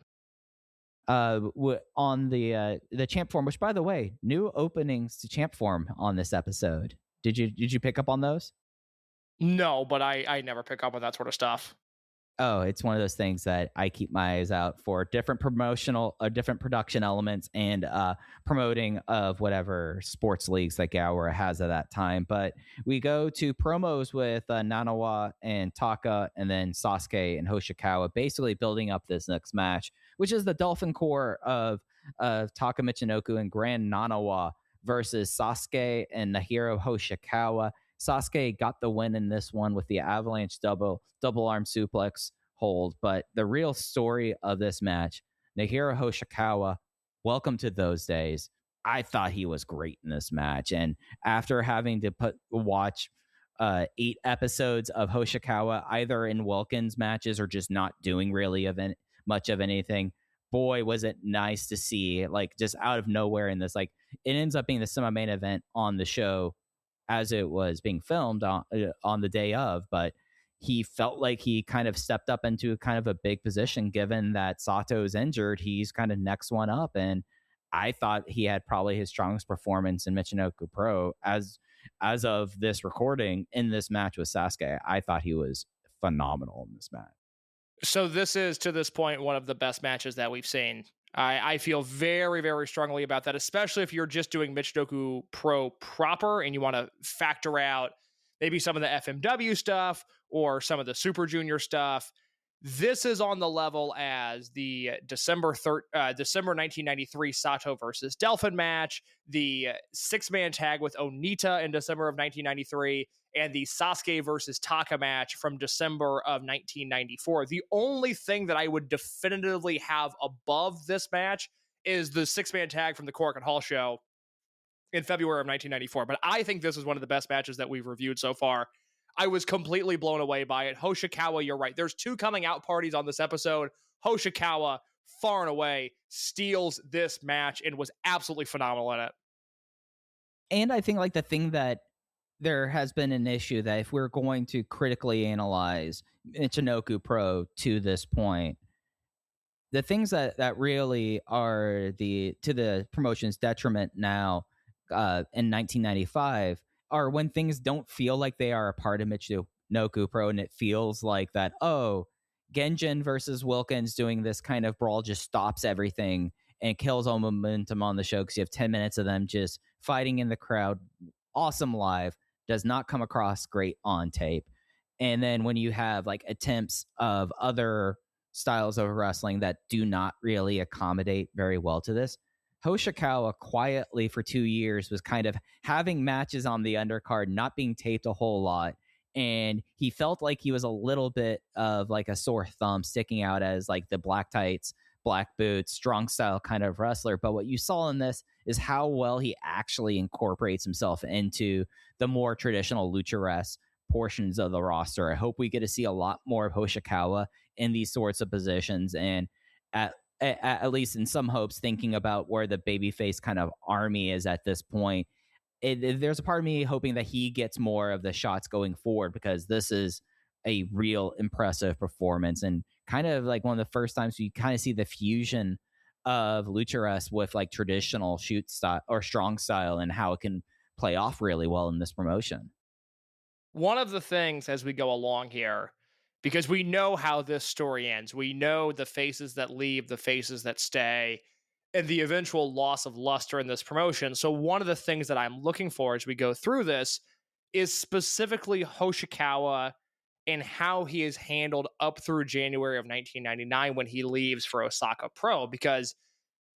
On the champ form, which by the way, new openings to champ form on this episode. Did you pick up on those? No, but I never pick up on that sort of stuff. Oh, it's one of those things that I keep my eyes out for, different different production elements and promoting of whatever sports leagues that Gower has at that time. But we go to promos with Nanawa and Taka, and then Sasuke and Hoshikawa, basically building up this next match, which is the Dolphin Core of Taka Michinoku and Grand Nanawa versus Sasuke and Nahiro Hoshikawa. Sasuke got the win in this one with the avalanche double arm suplex hold. But the real story of this match, Nahiro Hoshikawa, welcome to those days. I thought he was great in this match. And after having to watch 8 episodes of Hoshikawa, either in Wilkins matches or just not doing really much of anything, boy, was it nice to see, like, just out of nowhere in this, like, it ends up being the semi-main event on the show as it was being filmed on the day of, but he felt like he kind of stepped up into kind of a big position, given that Sato's injured. He's kind of next one up, and I thought he had probably his strongest performance in Michinoku Pro as of this recording in this match with Sasuke. I thought he was phenomenal in this match. So this is, to this point, one of the best matches that we've seen. I feel very, very strongly about that, especially if you're just doing Michinoku Pro proper and you want to factor out maybe some of the FMW stuff or some of the Super Junior stuff. This is on the level as the December 1993 Sato versus Delphin match, the 6-man tag with Onita in December of 1993, and the Sasuke versus Taka match from December of 1994. The only thing that I would definitively have above this match is the 6-man tag from the Cork and Hall show in February of 1994. But I think this is one of the best matches that we've reviewed so far. I was completely blown away by it. Hoshikawa, you're right. There's 2 coming out parties on this episode. Hoshikawa, far and away, steals this match and was absolutely phenomenal in it. And I think, like, the thing that there has been an issue that if we're going to critically analyze Michinoku Pro to this point, the things that really are to the promotion's detriment now in 1995 are when things don't feel like they are a part of Michinoku Pro, and it feels like that, oh, Genjin versus Wilkins doing this kind of brawl just stops everything and kills all momentum on the show because you have 10 minutes of them just fighting in the crowd. Awesome live. Does not come across great on tape. And then when you have like attempts of other styles of wrestling that do not really accommodate very well to this, Hoshikawa quietly for 2 years was kind of having matches on the undercard, not being taped a whole lot. And he felt like he was a little bit of like a sore thumb sticking out as like the black tights, black boots, strong style kind of wrestler. But what you saw in this is how well he actually incorporates himself into the more traditional lucharesque portions of the roster. I hope we get to see a lot more of Hoshikawa in these sorts of positions, and at least in some hopes, thinking about where the babyface kind of army is at this point. There's a part of me hoping that he gets more of the shots going forward, because this is a real impressive performance, and kind of like one of the first times we kind of see the fusion of lucha with like traditional shoot style or strong style, and how it can play off really well in this promotion. One of the things as we go along here, because we know how this story ends, we know the faces that leave, the faces that stay, and the eventual loss of luster in this promotion. So one of the things that I'm looking for as we go through this is specifically Hoshikawa and how he is handled up through January of 1999 when he leaves for Osaka Pro, because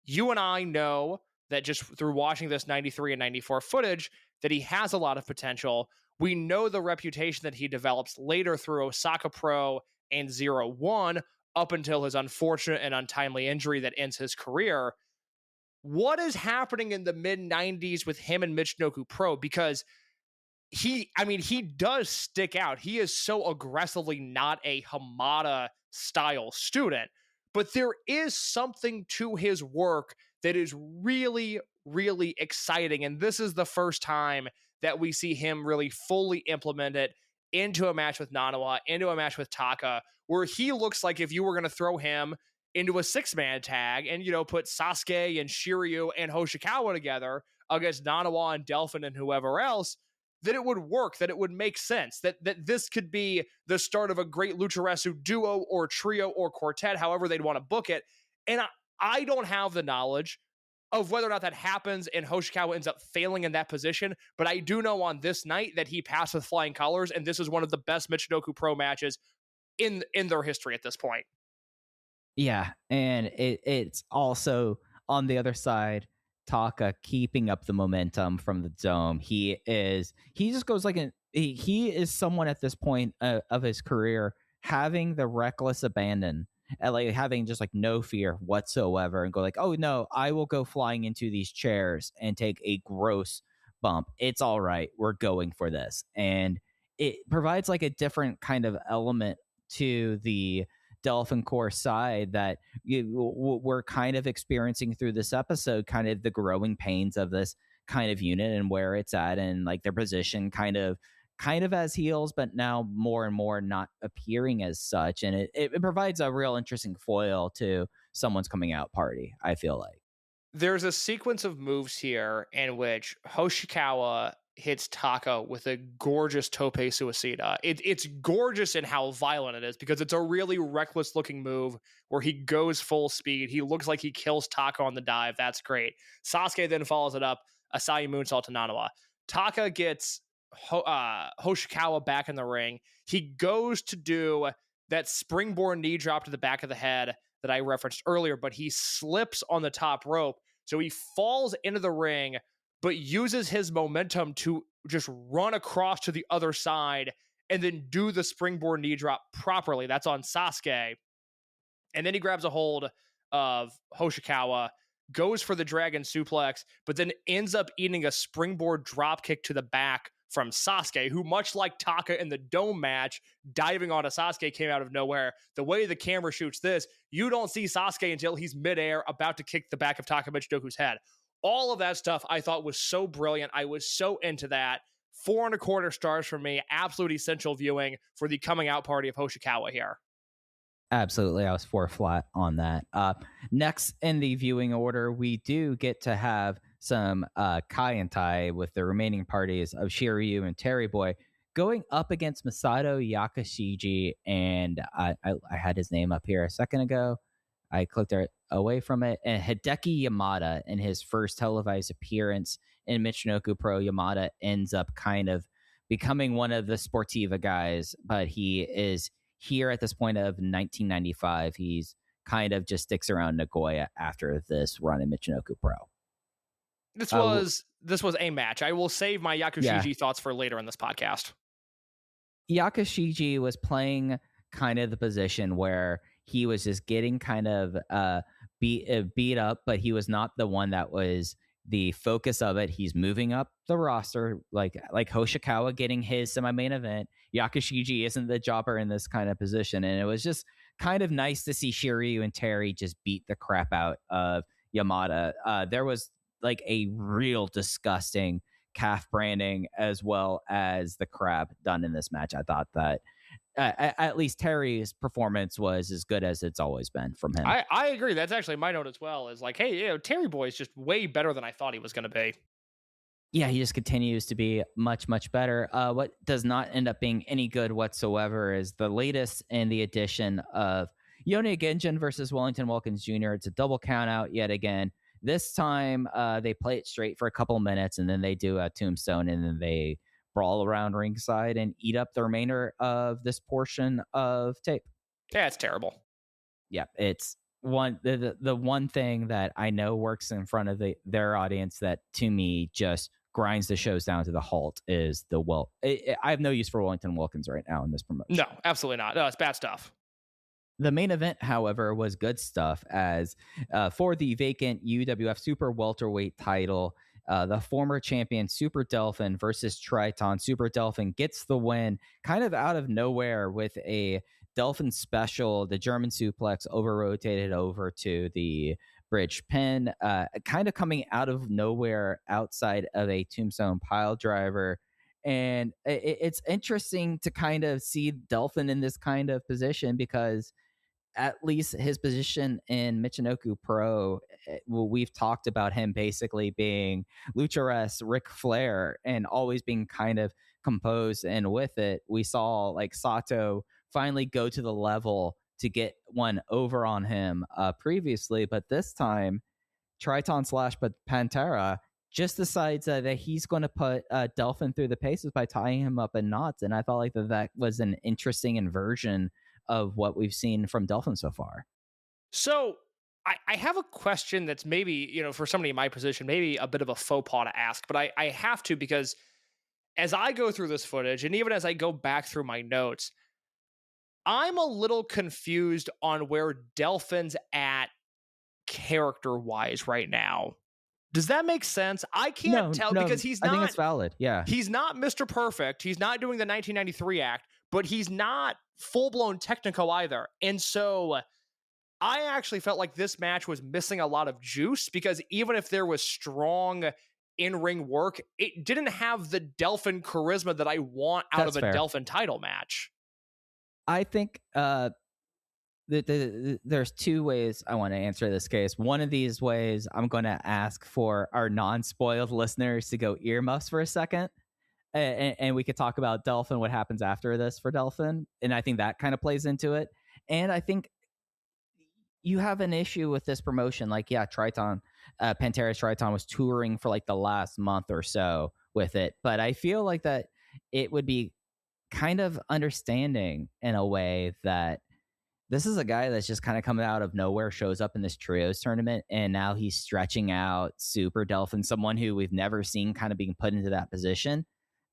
you and I know that just through watching this 93 and 94 footage that he has a lot of potential. We know the reputation that he develops later through Osaka Pro and 0-1 up until his unfortunate and untimely injury that ends his career. What is happening in the mid 90s with him and Michinoku Pro? Because he does stick out. He is so aggressively not a Hamada style student, but there is something to his work that is really, really exciting. And this is the first time that we see him really fully implement it into a match with Nanawa, into a match with Taka, where he looks like if you were going to throw him into a 6-man tag and, put Sasuke and Shiryu and Hoshikawa together against Nanawa and Delphin and whoever else, that it would work, that it would make sense, that this could be the start of a great Lucharesu duo or trio or quartet, however they'd want to book it. And I don't have the knowledge of whether or not that happens and Hoshikawa ends up failing in that position, but I do know on this night that he passed with flying colors, and this is one of the best Michinoku Pro matches in their history at this point. Yeah, and it's also on the other side, Taka keeping up the momentum from the dome. He just goes like he is someone at this point of his career having the reckless abandon, and like having just like no fear whatsoever, and go like, oh no, I will go flying into these chairs and take a gross bump. It's all right, we're going for this. And it provides like a different kind of element to the Dolphin Core side that we're kind of experiencing through this episode, kind of the growing pains of this kind of unit and where it's at, and like their position kind of as heels, but now more and more not appearing as such. And it provides a real interesting foil to someone's coming out party, I feel like. There's a sequence of moves here in which Hoshikawa hits Taka with a gorgeous tope suicida. It's gorgeous in how violent it is, because it's a really reckless looking move where he goes full speed. He looks like he kills Taka on the dive. That's great. Sasuke then follows it up, Asai moonsault to Nanawa. Taka gets Hoshikawa back in the ring. He goes to do that springboard knee drop to the back of the head that I referenced earlier, but he slips on the top rope. So he falls into the ring, but uses his momentum to just run across to the other side and then do the springboard knee drop properly. That's on Sasuke. And then he grabs a hold of Hoshikawa, goes for the dragon suplex, but then ends up eating a springboard drop kick to the back from Sasuke, who, much like Taka in the Dome match, diving onto Sasuke came out of nowhere. The way the camera shoots this, you don't see Sasuke until he's midair about to kick the back of Taka Michinoku's head. All of that stuff I thought was so brilliant. I was so into that. 4.25 stars for me. Absolute essential viewing for the coming out party of Hoshikawa here. Absolutely. I was 4 flat on that. Next in the viewing order, we do get to have some Kai and Tai with the remaining parties of Shiryu and Terry Boy going up against Masato Yakashiji. And I had his name up here a second ago. I clicked away from it. And Hideki Yamada, in his first televised appearance in Michinoku Pro, Yamada ends up kind of becoming one of the Sportiva guys, but he is here at this point of 1995. He's kind of just sticks around Nagoya after this run in Michinoku Pro. This was a match. I will save my Yakushiji thoughts for later in this podcast. Yakashiji was playing kind of the position where he was just getting kind of beat up, but he was not the one that was the focus of it. He's moving up the roster, like Hoshikawa getting his semi-main event. Yakushiji isn't the jobber in this kind of position, and it was just kind of nice to see Shiryu and Terry just beat the crap out of Yamada. There was like a real disgusting calf branding as well as the crab done in this match. I thought that at least Terry's performance was as good as it's always been from him. I agree. That's actually my note as well. Is like, hey, Terry Boy is just way better than I thought he was going to be. Yeah, he just continues to be much, much better. What does not end up being any good whatsoever is the latest in the edition of Yone Genjin versus Wellington Wilkins Jr. It's a double count out yet again. This time, they play it straight for a couple minutes, and then they do a tombstone, and then they brawl around ringside and eat up the remainder of this portion of tape. Yeah, it's terrible. Yeah, it's the one thing that I know works in front of their audience that to me just grinds the shows down to the halt is I have no use for Wellington Wilkins right now in this promotion. No, absolutely not. No, it's bad stuff. The main event, however, was good stuff as for the vacant UWF Super Welterweight title, the former champion Super Delphin versus Triton. Super Delphin gets the win kind of out of nowhere with a Delphin special, the German suplex over-rotated over to the bridge pin, kind of coming out of nowhere outside of a tombstone pile driver. And it's interesting to kind of see Delphin in this kind of position because at least his position in Michinoku Pro, we've talked about him basically being Luchares Ric Flair and always being kind of composed. And with it, we saw like Sato finally go to the level to get one over on him previously. But this time, Triton / Pantera just decides that he's going to put Delphin through the paces by tying him up in knots. And I felt like that was an interesting inversion of what we've seen from Delphin so far. So I have a question that's maybe, for somebody in my position, maybe a bit of a faux pas to ask, but I have to because as I go through this footage and even as I go back through my notes, I'm a little confused on where Delphin's at character-wise right now. Does that make sense? I can't tell because he's not... I think it's valid, yeah. He's not Mr. Perfect. He's not doing the 1993 act, but he's not full-blown Technico either. And so I actually felt like this match was missing a lot of juice because even if there was strong in-ring work, it didn't have the Delphin charisma that I want out of a Delphin title match. I think there's two ways I want to answer this case. One of these ways, I'm going to ask for our non-spoiled listeners to go earmuffs for a second. And we could talk about Delphin, what happens after this for Delphin. And I think that kind of plays into it. And I think you have an issue with this promotion. Like, yeah, Triton, Pantera's Triton was touring for like the last month or so with it. But I feel like that it would be kind of understanding in a way that this is a guy that's just kind of coming out of nowhere, shows up in this trios tournament, and now he's stretching out Super Delphin, someone who we've never seen kind of being put into that position.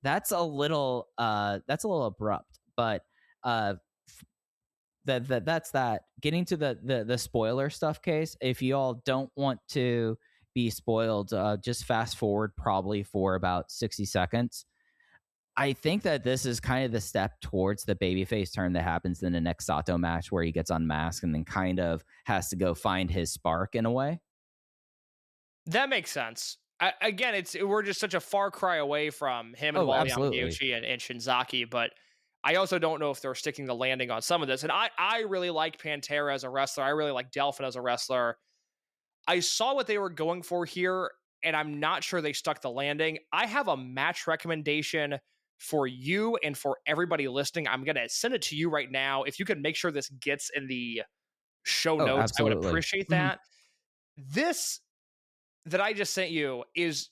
That's a little abrupt, but that's that. Getting to the spoiler stuff case, if you all don't want to be spoiled, just fast forward probably for about 60 seconds. I think that this is kind of the step towards the babyface turn that happens in the next Sato match where he gets unmasked and then kind of has to go find his spark in a way. That makes sense. Again, we're just such a far cry away from him and Wally Yamaguchi and Shinzaki, but I also don't know if they're sticking the landing on some of this. And I really like Pantera as a wrestler. I really like Delphin as a wrestler. I saw what they were going for here, and I'm not sure they stuck the landing. I have a match recommendation for you and for everybody listening. I'm going to send it to you right now. If you could make sure this gets in the show notes, absolutely. I would appreciate that. This that I just sent you is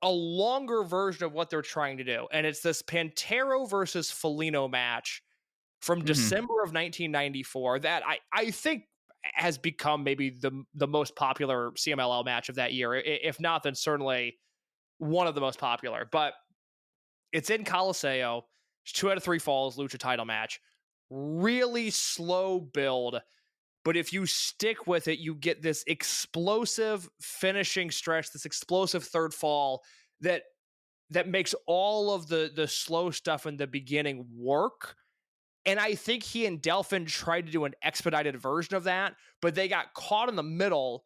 a longer version of what they're trying to do. And it's this Pantero versus Felino match from December of 1994 that I think has become maybe the most popular CMLL match of that year. If not, then certainly one of the most popular. But it's in Coliseo. It's 2 out of 3 falls, lucha title match. Really slow build. But if you stick with it, you get this explosive finishing stretch, this explosive third fall that makes all of the slow stuff in the beginning work. And I think he and Delphin tried to do an expedited version of that, but they got caught in the middle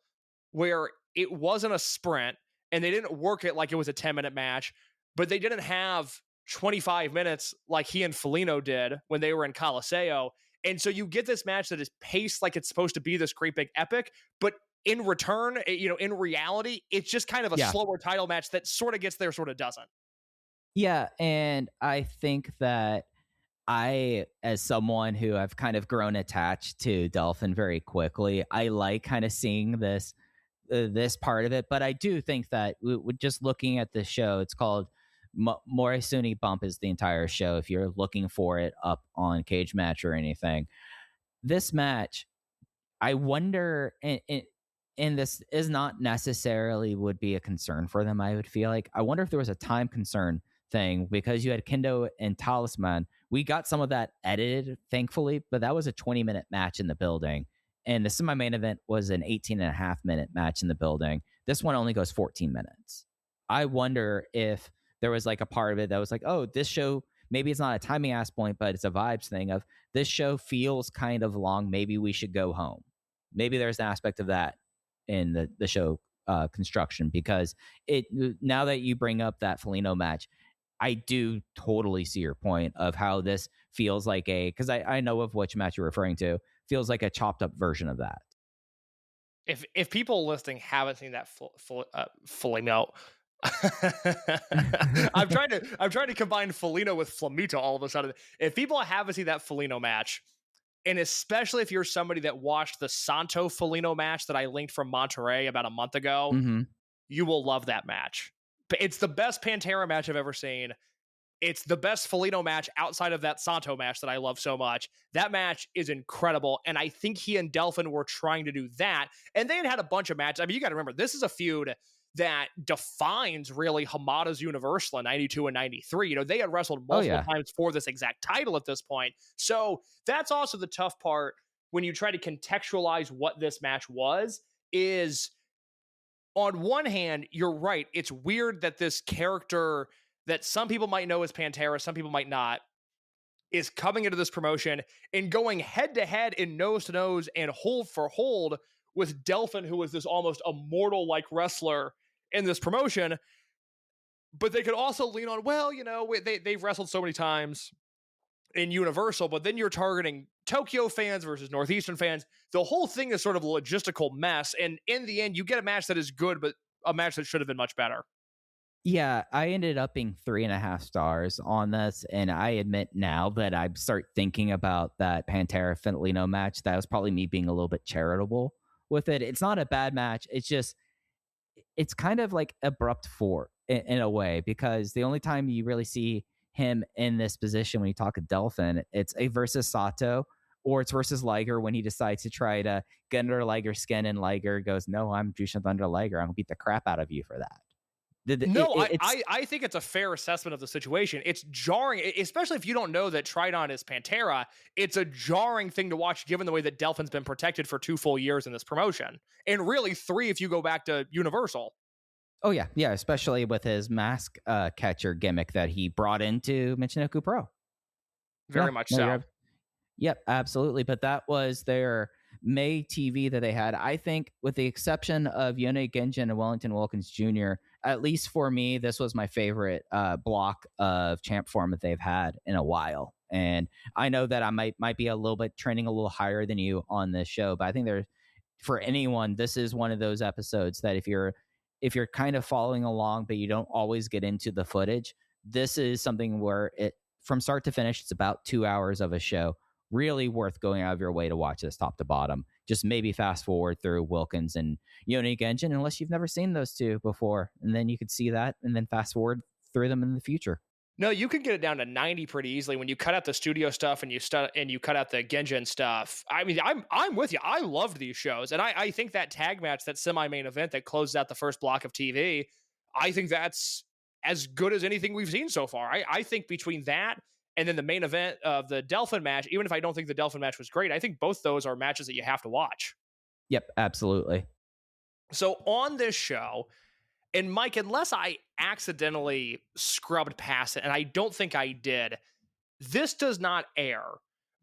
where it wasn't a sprint and they didn't work it like it was a 10-minute match, but they didn't have 25 minutes like he and Foligno did when they were in Coliseo. And so you get this match that is paced like it's supposed to be this great big epic, but in return, in reality, it's just kind of a slower title match that sort of gets there, sort of doesn't. Yeah, and I think that I, as someone who I've kind of grown attached to Delphin very quickly, I like kind of seeing this part of it. But I do think that just looking at the show, it's called Morisuni Bump is the entire show. If you're looking for it up on Cage Match or anything, this match, I wonder, and this is not necessarily would be a concern for them. I would feel like I wonder if there was a time concern thing because you had Kendo and Talisman. We got some of that edited, thankfully, but that was a 20-minute match in the building. And the semi-main event was an 18.5-minute match in the building. This one only goes 14 minutes. I wonder if there was like a part of it that was like, oh, this show, maybe it's not a timing ass point, but it's a vibes thing of this show feels kind of long. Maybe we should go home. Maybe there's an aspect of that in the show construction, because now that you bring up that Foligno match, I do totally see your point of how this feels like because I know of which match you're referring to, feels like a chopped up version of that. If people listening haven't seen that Foligno, I'm trying to combine Foligno with Flamita all of a sudden. If people haven't seen that Foligno match, and especially if you're somebody that watched the Santo Foligno match that I linked from Monterrey about a month ago, you will love that match. It's the best Pantera match I've ever seen. It's the best Foligno match outside of that Santo match that I love so much. That match is incredible, and I think he and Delphin were trying to do that, and they had a bunch of matches. I mean, you got to remember, this is a feud that defines really Hamada's Universal in 92 and 93. They had wrestled multiple times for this exact title at this point. So that's also the tough part when you try to contextualize what this match was, is on one hand, you're right. It's weird that this character that some people might know as Pantera, some people might not, is coming into this promotion and going head to head and nose to nose and hold for hold with Delphin, who is this almost immortal like wrestler in this promotion. But they could also lean on, well, they've wrestled so many times in Universal, but then you're targeting Tokyo fans versus Northeastern fans. The whole thing is sort of a logistical mess. And in the end, you get a match that is good, but a match that should have been much better. Yeah, I ended up being 3.5 stars on this. And I admit now that I start thinking about that Pantera Foligno match, that was probably me being a little bit charitable with it. It's not a bad match. It's just, it's kind of like abrupt in a way, because the only time you really see him in this position when you talk to Delphin, it's a versus Sato, or it's versus Liger when he decides to try to get under Liger's skin, and Liger goes, no, I'm Jushin Thunder Liger. I'm going to beat the crap out of you for that. I think it's a fair assessment of the situation. It's jarring, especially if you don't know that Tridon is Pantera. It's a jarring thing to watch, given the way that Delphin's been protected for 2 full years in this promotion. And really 3 if you go back to Universal. Oh, yeah. Yeah, especially with his mask catcher gimmick that he brought into Michinoku Pro. Very much so. Yep, absolutely. But that was their May TV that they had. I think, with the exception of Yone Genjin and Wellington Wilkins Jr., at least for me, this was my favorite block of champ form that they've had in a while. And I know that I might be a little bit trending a little higher than you on this show, but I think for anyone, this is one of those episodes that if you're kind of following along, but you don't always get into the footage, this is something where from start to finish, it's about 2 hours of a show. Really worth going out of your way to watch this top to bottom. Just maybe fast forward through Wilkins and Yone Genjin, unless you've never seen those two before. And then you could see that and then fast forward through them in the future. No, you can get it down to 90 pretty easily when you cut out the studio stuff and you cut out the Genjin stuff. I mean, I'm with you. I loved these shows. And I think that tag match, that semi-main event that closes out the first block of TV, I think that's as good as anything we've seen so far. I think between that And then the main event of the Delphin match, even if I don't think the Delphin match was great, I think both those are matches that you have to watch. Yep, absolutely. So on this show, and Mike, unless I accidentally scrubbed past it, and I don't think I did, this does not air.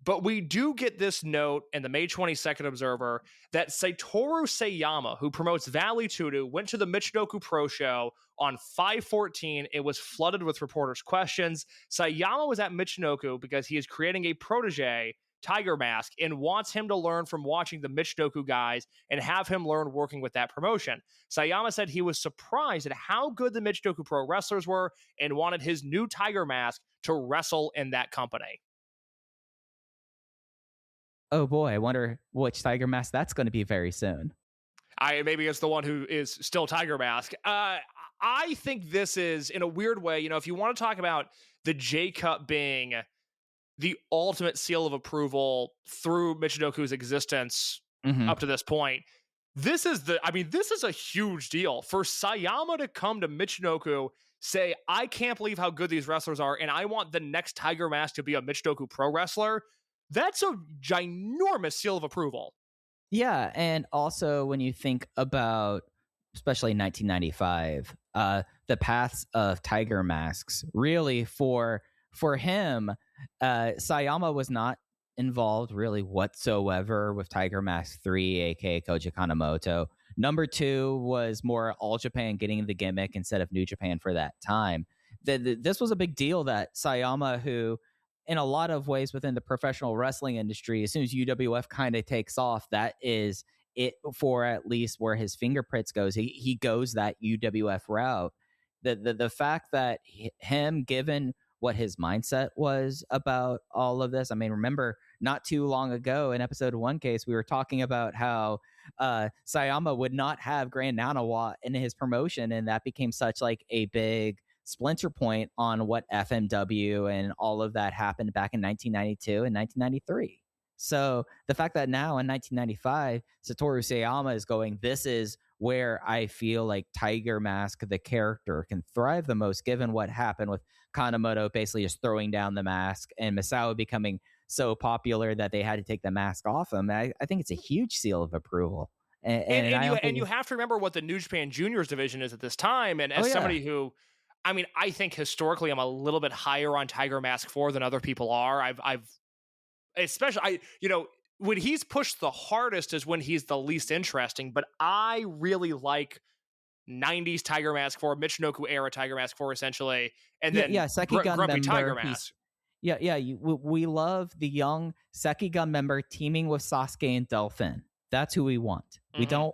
But we do get this note in the May 22nd Observer that Satoru Sayama, who promotes Valley Tudu, went to the Michinoku Pro Show on 5/14. It was flooded with reporters' questions. Sayama was at Michinoku because he is creating a protege, Tiger Mask, and wants him to learn from watching the Michinoku guys and have him learn working with that promotion. Sayama said he was surprised at how good the Michinoku Pro wrestlers were and wanted his new Tiger Mask to wrestle in that company. Oh boy, I wonder which Tiger Mask that's going to be very soon. Maybe it's the one who is still Tiger Mask. I think this is, in a weird way, if you want to talk about the J Cup being the ultimate seal of approval through Michinoku's existence up to this point, this is a huge deal for Sayama to come to Michinoku, say, I can't believe how good these wrestlers are, and I want the next Tiger Mask to be a Michinoku pro wrestler. That's a ginormous seal of approval. Yeah, and also when you think about, especially 1995, the paths of Tiger Masks, really for him, Sayama was not involved really whatsoever with Tiger Mask 3, aka Koji Kanemoto. Number 2 was more All Japan getting the gimmick instead of New Japan for that time. This was a big deal that Sayama, who in a lot of ways within the professional wrestling industry, as soon as UWF kind of takes off, that is it for at least where his fingerprints goes. He goes that UWF route. The fact that him, given what his mindset was about all of this, I mean, remember not too long ago in episode 1 case, we were talking about how Sayama would not have Grand Nanawa in his promotion, and that became such like a big splinter point on what FMW and all of that happened back in 1992 and 1993. So the fact that now in 1995, Satoru Sayama is going, this is where I feel like Tiger Mask, the character, can thrive the most, given what happened with Kanemoto basically just throwing down the mask and Misawa becoming so popular that they had to take the mask off him. I think it's a huge seal of approval. And you have to remember what the New Japan Juniors division is at this time. And as somebody who, I think historically I'm a little bit higher on Tiger Mask 4 than other people are. When he's pushed the hardest is when he's the least interesting, but I really like 90s Tiger Mask 4, Michinoku era Tiger Mask 4 essentially, and then Sekigun Grumpy member, Tiger Mask. We love the young Sekigun member teaming with Sasuke and Delphin. That's who we want. We don't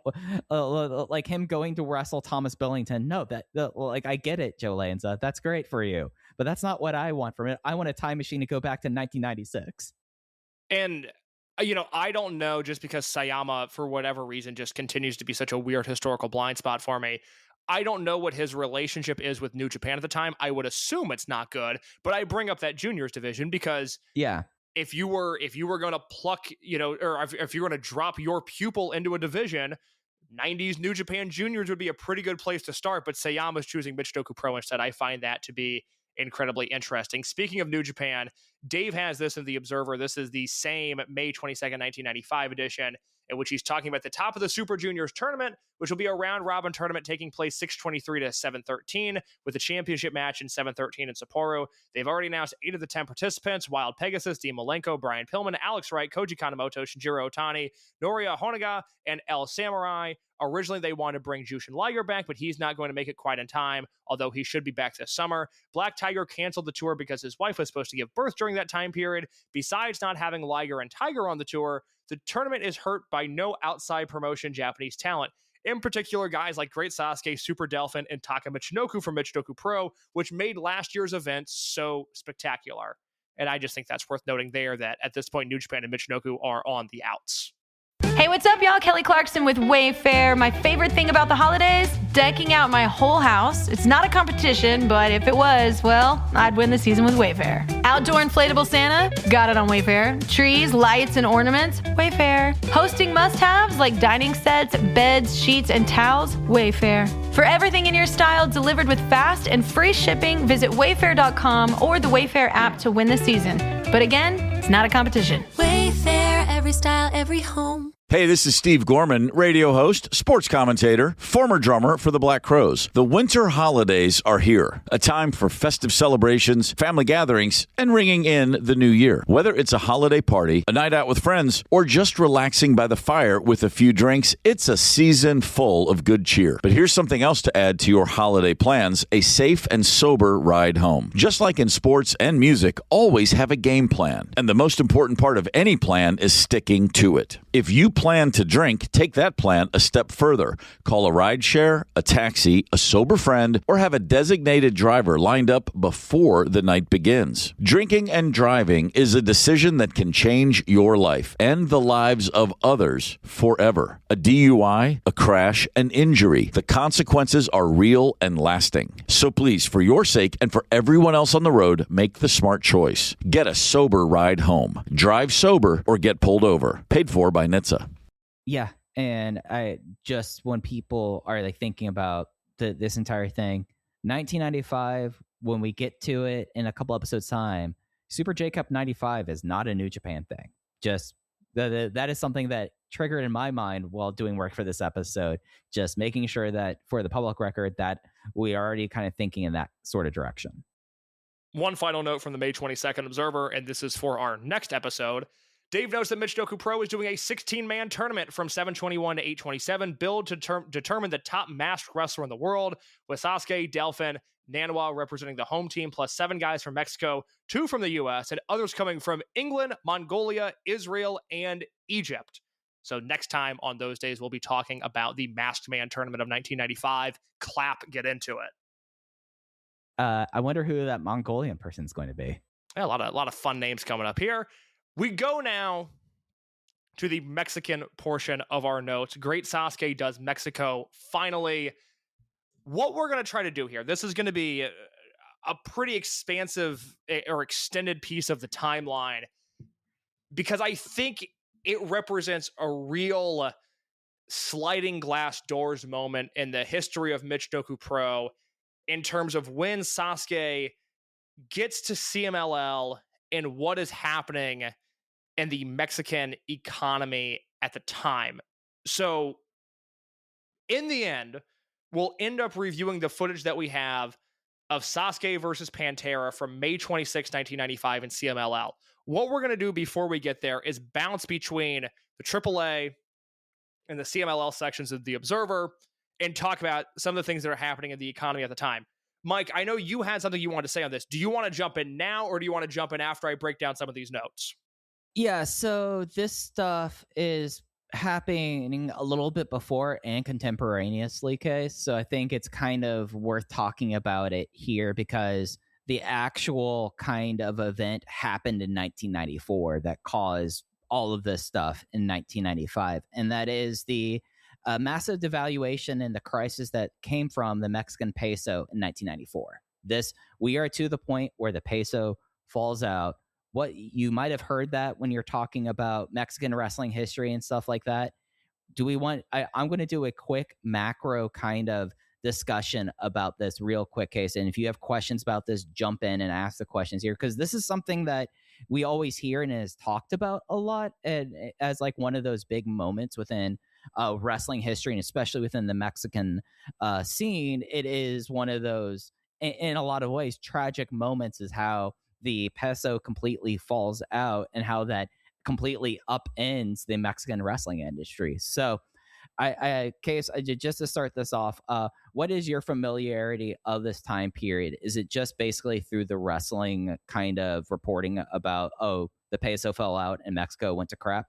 like him going to wrestle Thomas Billington. No, I get it, Joe Lanza. That's great for you, but that's not what I want from it. I want a time machine to go back to 1996. And I don't know, just because Sayama, for whatever reason, just continues to be such a weird historical blind spot for me. I don't know what his relationship is with New Japan at the time. I would assume it's not good, but I bring up that juniors division because if you were going to pluck, or if you're going to drop your pupil into a division, 90s New Japan juniors would be a pretty good place to start. But Sayama's choosing Michinoku Pro instead. I find that to be incredibly interesting. Speaking of New Japan, Dave has this in the Observer. This is the same May 22nd, 1995 edition, in which he's talking about the top of the Super Juniors tournament, which will be a round-robin tournament taking place 6/23 to 7/13, with a championship match in 7/13 in Sapporo. They've already announced 8 of the 10 participants: Wild Pegasus, Dean Malenko, Brian Pillman, Alex Wright, Koji Kanemoto, Shinjiro Otani, Noria Honaga, and El Samurai. Originally, they wanted to bring Jushin Liger back, but he's not going to make it quite in time, although he should be back this summer. Black Tiger canceled the tour because his wife was supposed to give birth during that time period. Besides not having Liger and Tiger on the tour, the tournament is hurt by no outside promotion Japanese talent. In particular, guys like Great Sasuke, Super Delphin, and Taka Michinoku from Michinoku Pro, which made last year's event so spectacular. And I just think that's worth noting there that at this point, New Japan and Michinoku are on the outs. Hey, what's up, y'all? Kelly Clarkson with Wayfair. My favorite thing about the holidays? Decking out my whole house. It's not a competition, but if it was, well, I'd win the season with Wayfair. Outdoor inflatable Santa? Got it on Wayfair. Trees, lights, and ornaments? Wayfair. Hosting must-haves like dining sets, beds, sheets, and towels? Wayfair. For everything in your style delivered with fast and free shipping, visit wayfair.com or the Wayfair app to win the season. But again, it's not a competition. Wayfair, every style, every home. Hey, this is Steve Gorman, radio host, sports commentator, former drummer for the Black Crowes. The winter holidays are here, a time for festive celebrations, family gatherings, and ringing in the new year. Whether it's a holiday party, a night out with friends, or just relaxing by the fire with a few drinks, it's a season full of good cheer. But here's something else to add to your holiday plans, a safe and sober ride home. Just like in sports and music, always have a game plan. And the most important part of any plan is sticking to it. If you plan to drink, take that plan a step further. Call a rideshare, a taxi, a sober friend, or have a designated driver lined up before the night begins. Drinking and driving is a decision that can change your life and the lives of others forever. A DUI, a crash, an injury. The consequences are real and lasting. So please, for your sake and for everyone else on the road, make the smart choice. Get a sober ride home. Drive sober or get pulled over. Paid for by NHTSA. Yeah, and when people are like thinking about this entire thing, 1995, when we get to it in a couple episodes time, Super J-Cup 95 is not a New Japan thing. Just that is something that triggered in my mind while doing work for this episode, just making sure that for the public record that we are already kind of thinking in that sort of direction. One final note from the May 22nd Observer, and this is for our next episode. Dave notes that Michinoku Pro is doing a 16-man tournament from 7/21 to 8/27, billed to determine the top masked wrestler in the world, with Sasuke, Delphin, Nanawa representing the home team, plus 7 guys from Mexico, 2 from the U.S., and others coming from England, Mongolia, Israel, and Egypt. So next time on Those Days, we'll be talking about the Masked Man tournament of 1995. Clap, get into it. I wonder who that Mongolian person is going to be. Yeah, a lot of fun names coming up here. We go now to the Mexican portion of our notes. Great Sasuke does Mexico. Finally, what we're going to try to do here, this is going to be a pretty expansive or extended piece of the timeline, because I think it represents a real sliding glass doors moment in the history of Michinoku Pro in terms of when Sasuke gets to CMLL and what is happening in the Mexican economy at the time. So in the end, we'll end up reviewing the footage that we have of Sasuke versus Pantera from May 26, 1995 in CMLL. What we're going to do before we get there is bounce between the AAA and the CMLL sections of the Observer and talk about some of the things that are happening in the economy at the time. Mike, I know you had something you wanted to say on this. Do you want to jump in now, or do you want to jump in after I break down some of these notes? Yeah, so this stuff is happening a little bit before and contemporaneously, Case. So I think it's kind of worth talking about it here because the actual kind of event happened in 1994 that caused all of this stuff in 1995. And that is the massive devaluation and the crisis that came from the Mexican peso in 1994. We are to the point where the peso falls out. What you might have heard that when you're talking about Mexican wrestling history and stuff like that. I'm going to do a quick macro kind of discussion about this real quick, Case. And if you have questions about this, jump in and ask the questions here, because this is something that we always hear and is talked about a lot and as like one of those big moments within wrestling history, and especially within the Mexican scene. It is one of those, in a lot of ways, tragic moments, is how the peso completely falls out and how that completely upends the Mexican wrestling industry. So Case, just to start this off, what is your familiarity of this time period? Is it just basically through the wrestling kind of reporting about, the peso fell out and Mexico went to crap?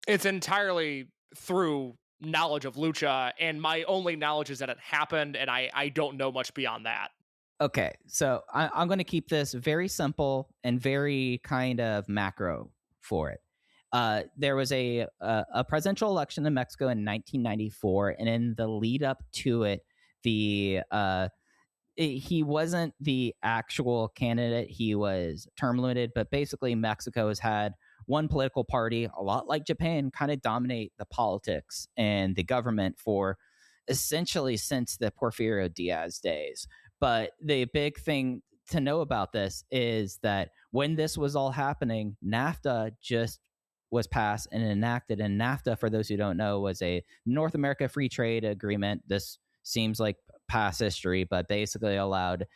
It's entirely through knowledge of lucha, and my only knowledge is that it happened, and I don't know much beyond that. Okay, so I'm going to keep this very simple and very kind of macro for it. There was a presidential election in Mexico in 1994, and in the lead up to it, he wasn't the actual candidate. He was term limited, but basically Mexico has had one political party, a lot like Japan, kind of dominate the politics and the government for essentially since the Porfirio Diaz days. But the big thing to know about this is that when this was all happening, NAFTA just was passed and enacted. And NAFTA, for those who don't know, was a North America Free Trade Agreement. This seems like past history, but basically allowed,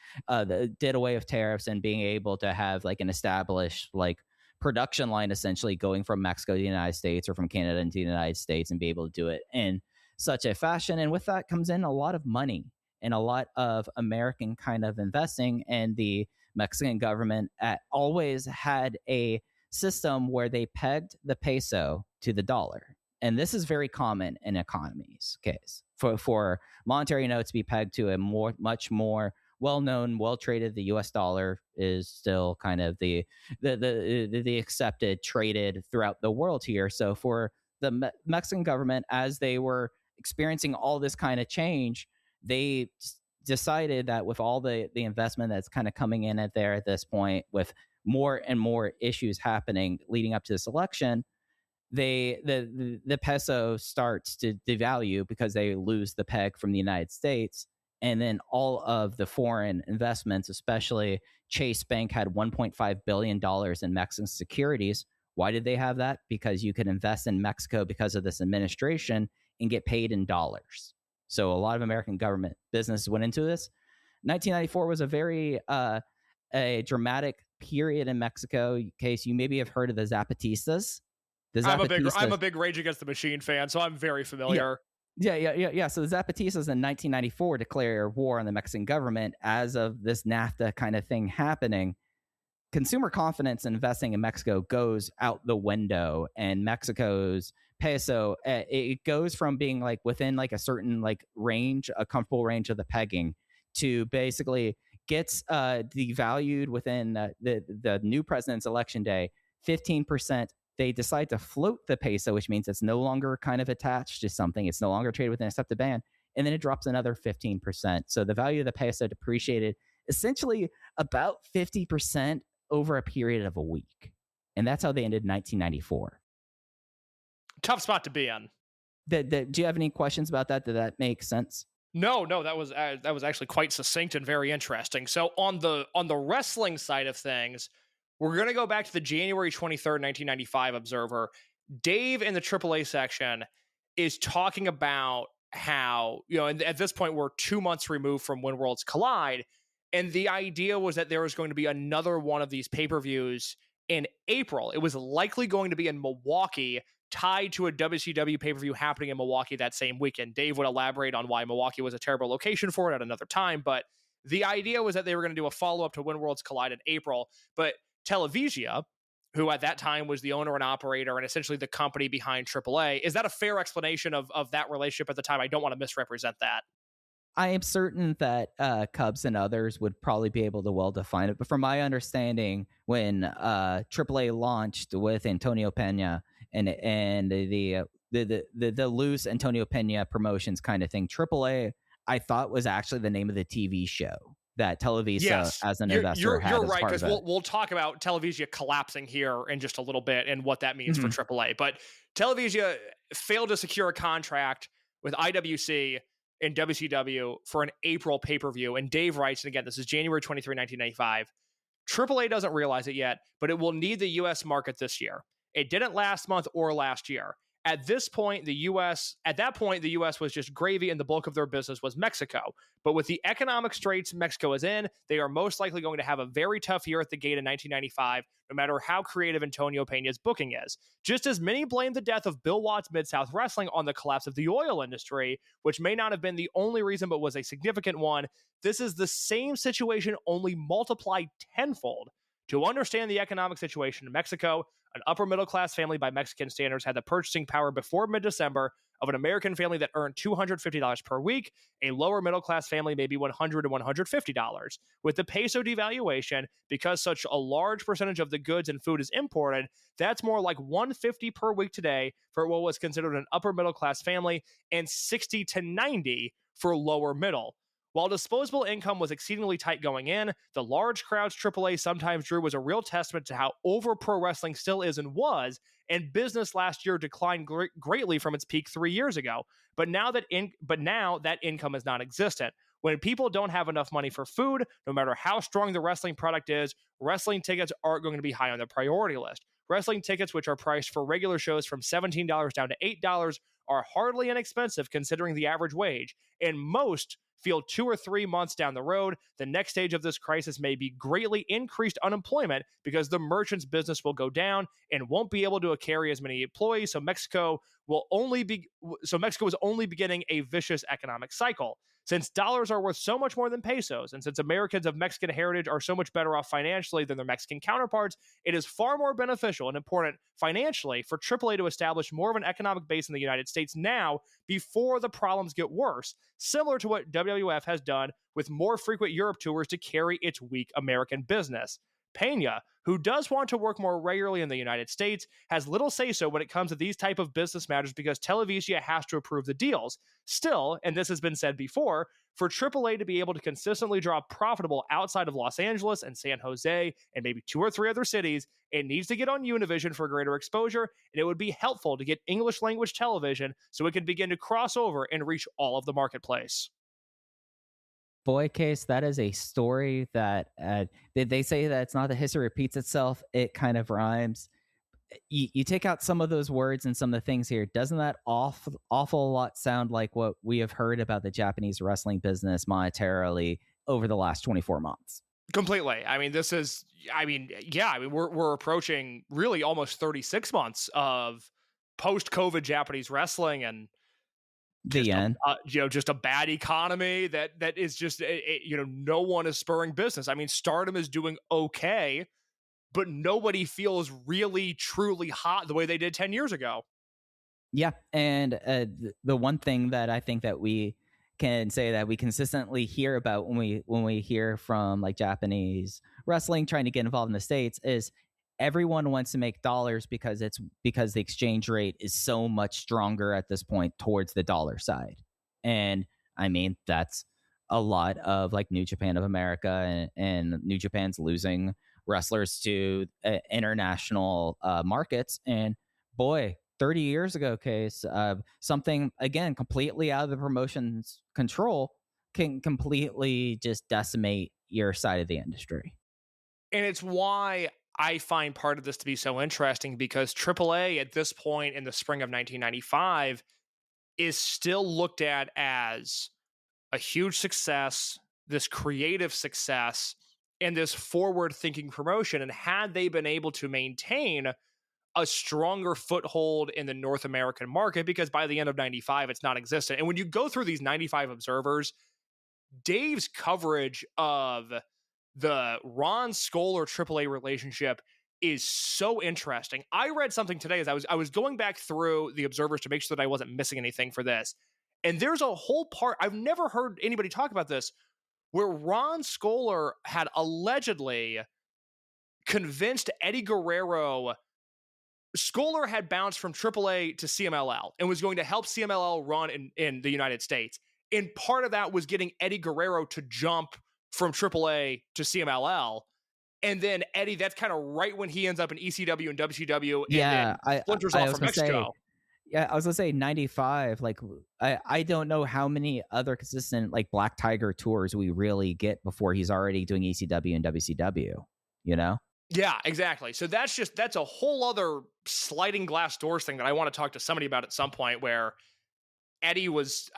did away with tariffs and being able to have like an established like production line essentially going from Mexico to the United States or from Canada into the United States and be able to do it in such a fashion. And with that comes in a lot of money and a lot of American kind of investing. And the Mexican government always had a system where they pegged the peso to the dollar. And this is very common in economies case for monetary notes to be pegged to a much more well-known, well-traded. The U.S. dollar is still kind of the accepted, traded throughout the world here. So for the Mexican government, as they were experiencing all this kind of change, they decided that with all the investment that's kind of coming in at this point, with more and more issues happening leading up to this election, the peso starts to devalue because they lose the peg from the United States. And then all of the foreign investments, especially Chase Bank, had $1.5 billion in Mexican securities. Why did they have that? Because you could invest in Mexico because of this administration and get paid in dollars. So a lot of American government business went into this. 1994 was a very a dramatic period in Mexico. In case you maybe have heard of the Zapatistas. I'm a big Rage Against the Machine fan, so I'm very familiar. Yeah. So the Zapatistas in 1994 declare war on the Mexican government as of this NAFTA kind of thing happening. Consumer confidence in investing in Mexico goes out the window, and Mexico's peso, it goes from being like within like a certain like range, a comfortable range of the pegging, to basically gets devalued within the new president's election day, 15%. They decide to float the peso, which means it's no longer kind of attached to something. It's no longer traded within a accepted band. And then it drops another 15%. So the value of the peso depreciated essentially about 50% over a period of a week. And that's how they ended 1994. Tough spot to be in. Do you have any questions about that? Did that make sense? No, that was actually quite succinct and very interesting. So on the wrestling side of things, we're going to go back to the January 23rd, 1995 Observer. Dave in the AAA section is talking about how, and at this point, we're 2 months removed from When Worlds Collide. And the idea was that there was going to be another one of these pay-per-views in April. It was likely going to be in Milwaukee, tied to a WCW pay-per-view happening in Milwaukee that same weekend. Dave would elaborate on why Milwaukee was a terrible location for it at another time. But the idea was that they were going to do a follow-up to When Worlds Collide in April. But Televisia, who at that time was the owner and operator and essentially the company behind AAA. Is that a fair explanation of that relationship at the time? I don't want to misrepresent that. I am certain that Cubs and others would probably be able to well define it. But from my understanding, when AAA launched with Antonio Pena and the loose Antonio Pena promotions kind of thing, AAA, I thought was actually the name of the TV show that Televisa as an investor had. You're right, because we'll talk about Televisia collapsing here in just a little bit and what that means for AAA. But Televisia failed to secure a contract with IWC and WCW for an April pay-per-view. And Dave writes, and again, this is January 23, 1995, AAA doesn't realize it yet, but it will need the U.S. market this year. It didn't last month or last year. At that point, the U.S. was just gravy, and the bulk of their business was Mexico. But with the economic straits Mexico is in, they are most likely going to have a very tough year at the gate in 1995, no matter how creative Antonio Pena's booking is. Just as many blame the death of Bill Watts Mid-South Wrestling on the collapse of the oil industry, which may not have been the only reason, but was a significant one, this is the same situation, only multiplied tenfold. To understand the economic situation in Mexico, An upper middle class family by Mexican standards had the purchasing power before mid-December of an American family that earned $250 per week. A lower middle class family maybe $100 to $150. With the peso devaluation, because such a large percentage of the goods and food is imported, that's more like $150 per week today for what was considered an upper middle class family, and $60 to $90 for lower middle. While disposable income was exceedingly tight going in, the large crowds AAA sometimes drew was a real testament to how over pro wrestling still is and was, and business last year declined greatly from its peak 3 years ago. But now that income is non-existent. When people don't have enough money for food, no matter how strong the wrestling product is, wrestling tickets aren't going to be high on the priority list. Wrestling tickets, which are priced for regular shows from $17 down to $8, are hardly inexpensive considering the average wage, and most feel 2 or 3 months down the road, the next stage of this crisis may be greatly increased unemployment because the merchant's business will go down and won't be able to carry as many employees. So Mexico is only beginning a vicious economic cycle. Since dollars are worth so much more than pesos, and since Americans of Mexican heritage are so much better off financially than their Mexican counterparts, it is far more beneficial and important financially for AAA to establish more of an economic base in the United States now before the problems get worse, similar to what WWF has done with more frequent Europe tours to carry its weak American business. Pena, who does want to work more regularly in the United States, has little say-so when it comes to these type of business matters because Televisa has to approve the deals. Still, and this has been said before, for AAA to be able to consistently draw profitable outside of Los Angeles and San Jose and maybe 2 or 3 other cities, it needs to get on Univision for greater exposure, and it would be helpful to get English language television so it can begin to cross over and reach all of the marketplace. Boy, Case, that is a story that they say that it's not the history repeats itself. It kind of rhymes. You take out some of those words and some of the things here. Doesn't that awful lot sound like what we have heard about the Japanese wrestling business monetarily over the last 24 months? Completely. We're approaching really almost 36 months of post-COVID Japanese wrestling, and just a bad economy that is just no one is spurring business. I mean, Stardom is doing okay, but nobody feels really truly hot the way they did 10 years ago. Yeah, and the one thing that I think that we can say that we consistently hear about when we hear from like Japanese wrestling trying to get involved in the States is everyone wants to make dollars because the exchange rate is so much stronger at this point towards the dollar side. And I mean, that's a lot of like New Japan of America, and New Japan's losing wrestlers to international markets. And boy, 30 years ago, Case, something again completely out of the promotion's control can completely just decimate your side of the industry. And it's why I find part of this to be so interesting, because AAA at this point in the spring of 1995 is still looked at as a huge success, this creative success, and this forward-thinking promotion. And had they been able to maintain a stronger foothold in the North American market, because by the end of 95, it's non-existent. And when you go through these 95 observers, Dave's coverage of the Ron Skoler AAA relationship is so interesting. I read something today as I was going back through the observers to make sure that I wasn't missing anything for this. And there's a whole part, I've never heard anybody talk about this, where Ron Skoler had allegedly convinced Eddie Guerrero. Skoler had bounced from AAA to CMLL and was going to help CMLL run in the United States. And part of that was getting Eddie Guerrero to jump from AAA to CMLL. And then Eddie, that's kind of right when he ends up in ECW and WCW. Yeah, and splinters off from Mexico. I was going to say 95. Like, I don't know how many other consistent like Black Tiger tours we really get before he's already doing ECW and WCW, you know? Yeah, exactly. So that's a whole other sliding glass doors thing that I want to talk to somebody about at some point, where Eddie was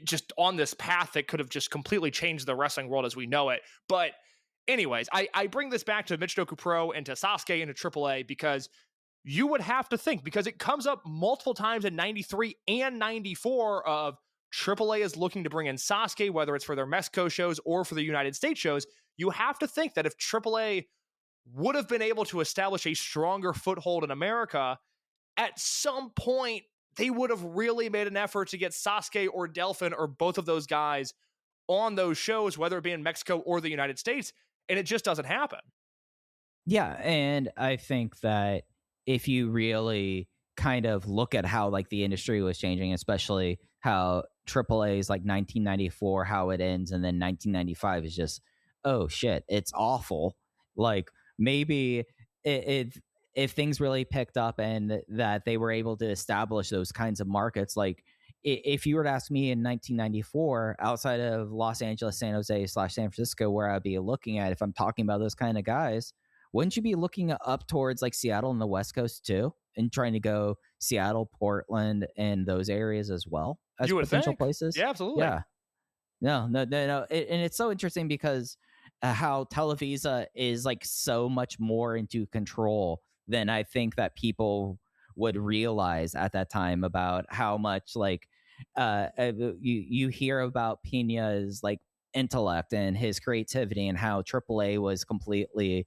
just on this path that could have just completely changed the wrestling world as we know it. But anyways, I bring this back to Michinoku Pro and to Sasuke and to AAA because you would have to think, because it comes up multiple times in 93 and 94 of AAA is looking to bring in Sasuke, whether it's for their Mexico shows or for the United States shows. You have to think that if AAA would have been able to establish a stronger foothold in America, at some point they would have really made an effort to get Sasuke or Delphin or both of those guys on those shows, whether it be in Mexico or the United States, and it just doesn't happen. Yeah, and I think that if you really kind of look at how like the industry was changing, especially how AAA is like 1994, how it ends, and then 1995 is just, oh shit, it's awful. Like maybe if things really picked up and that they were able to establish those kinds of markets, like if you were to ask me in 1994, outside of Los Angeles, San Jose / San Francisco, where I'd be looking at if I'm talking about those kind of guys, wouldn't you be looking up towards like Seattle and the West Coast too, and trying to go Seattle, Portland, and those areas as well as You would potential think. places? Yeah, absolutely. Yeah. No. And it's so interesting because how Televisa is like so much more into control than I think that people would realize at that time about how much like you hear about Pena's like intellect and his creativity and how AAA was completely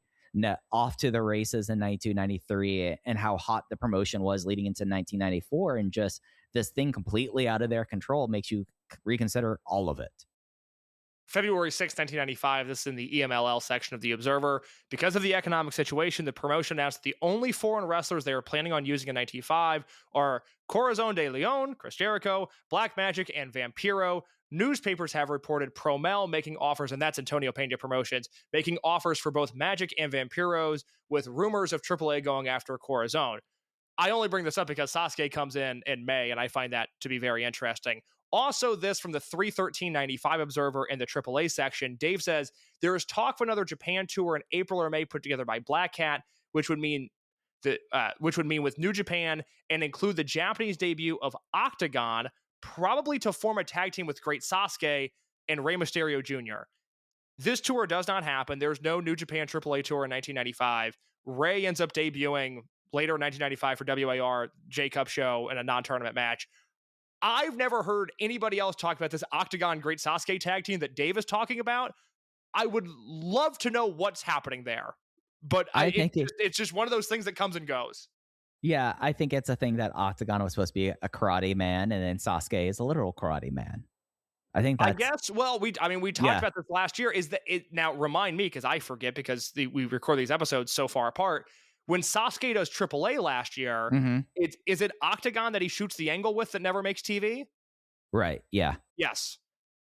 off to the races in 1993 and how hot the promotion was leading into 1994, and just this thing completely out of their control makes you reconsider all of it. February 6, 1995, this is in the EMLL section of The Observer. Because of the economic situation, the promotion announced that the only foreign wrestlers they were planning on using in 1995 are Corazon de Leon, Chris Jericho, Black Magic, and Vampiro. Newspapers have reported Promel making offers, and that's Antonio Pena Promotions, making offers for both Magic and Vampiros, with rumors of AAA going after Corazon. I only bring this up because Sasuke comes in May, and I find that to be very interesting. Also, this from the 3/13/95 Observer in the AAA section. Dave says there is talk of another Japan tour in April or May put together by Black Cat, which would mean with New Japan and include the Japanese debut of Octagon, probably to form a tag team with Great Sasuke and Rey Mysterio Jr. This tour does not happen. There's no New Japan AAA tour in 1995. Rey ends up debuting later in 1995 for WAR J-Cup show in a non-tournament match. I've never heard anybody else talk about this Octagon Great Sasuke tag team that Dave is talking about. I would love to know what's happening there, but it's just one of those things that comes and goes. Yeah, I think it's a thing that Octagon was supposed to be a karate man, and then Sasuke is a literal karate man. I think that's... I guess. Well, we talked about this last year. Is that it? Now remind me, because I forget, because we record these episodes so far apart. When Sasuke does AAA last year, is it Octagon that he shoots the angle with that never makes TV? Right, yeah. Yes.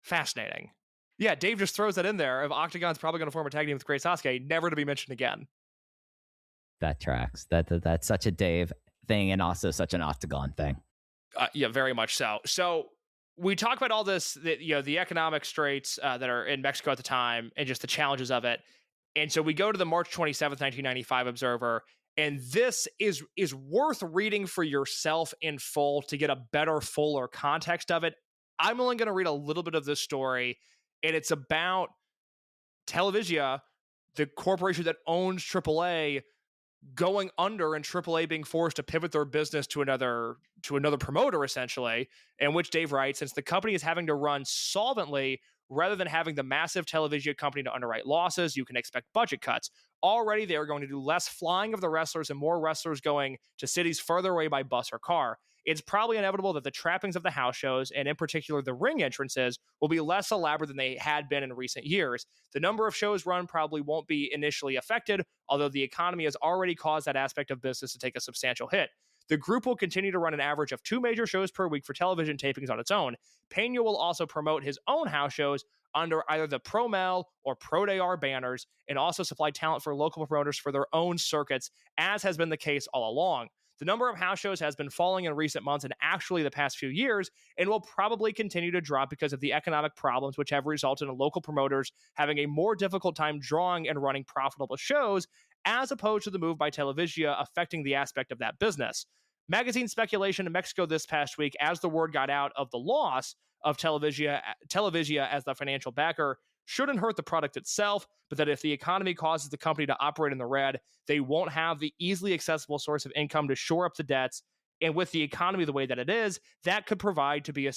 Fascinating. Yeah, Dave just throws that in there. If Octagon's probably going to form a tag team with Great Sasuke, never to be mentioned again. That tracks. That's such a Dave thing and also such an Octagon thing. Yeah, very much so. So we talk about all this, the economic straits that are in Mexico at the time and just the challenges of it. And so we go to the March 27th, 1995 Observer, and this is worth reading for yourself in full to get a better, fuller context of it. I'm only going to read a little bit of this story, and it's about Televisa, the corporation that owns AAA, going under and AAA being forced to pivot their business to another promoter, essentially, in which Dave writes, since the company is having to run solvently rather than having the massive Televisa company to underwrite losses, you can expect budget cuts. Already, they are going to do less flying of the wrestlers and more wrestlers going to cities further away by bus or car. It's probably inevitable that the trappings of the house shows, and in particular the ring entrances, will be less elaborate than they had been in recent years. The number of shows run probably won't be initially affected, although the economy has already caused that aspect of business to take a substantial hit. The group will continue to run an average of 2 major shows per week for television tapings on its own. Pena will also promote his own house shows under either the Promel or ProDayar banners, and also supply talent for local promoters for their own circuits, as has been the case all along. The number of house shows has been falling in recent months and actually the past few years, and will probably continue to drop because of the economic problems, which have resulted in local promoters having a more difficult time drawing and running profitable shows, as opposed to the move by Televisa affecting the aspect of that business. Magazine speculation in Mexico this past week, as the word got out of the loss of Televisa as the financial backer, shouldn't hurt the product itself, but that if the economy causes the company to operate in the red, they won't have the easily accessible source of income to shore up the debts. And with the economy the way that it is, that could prove to be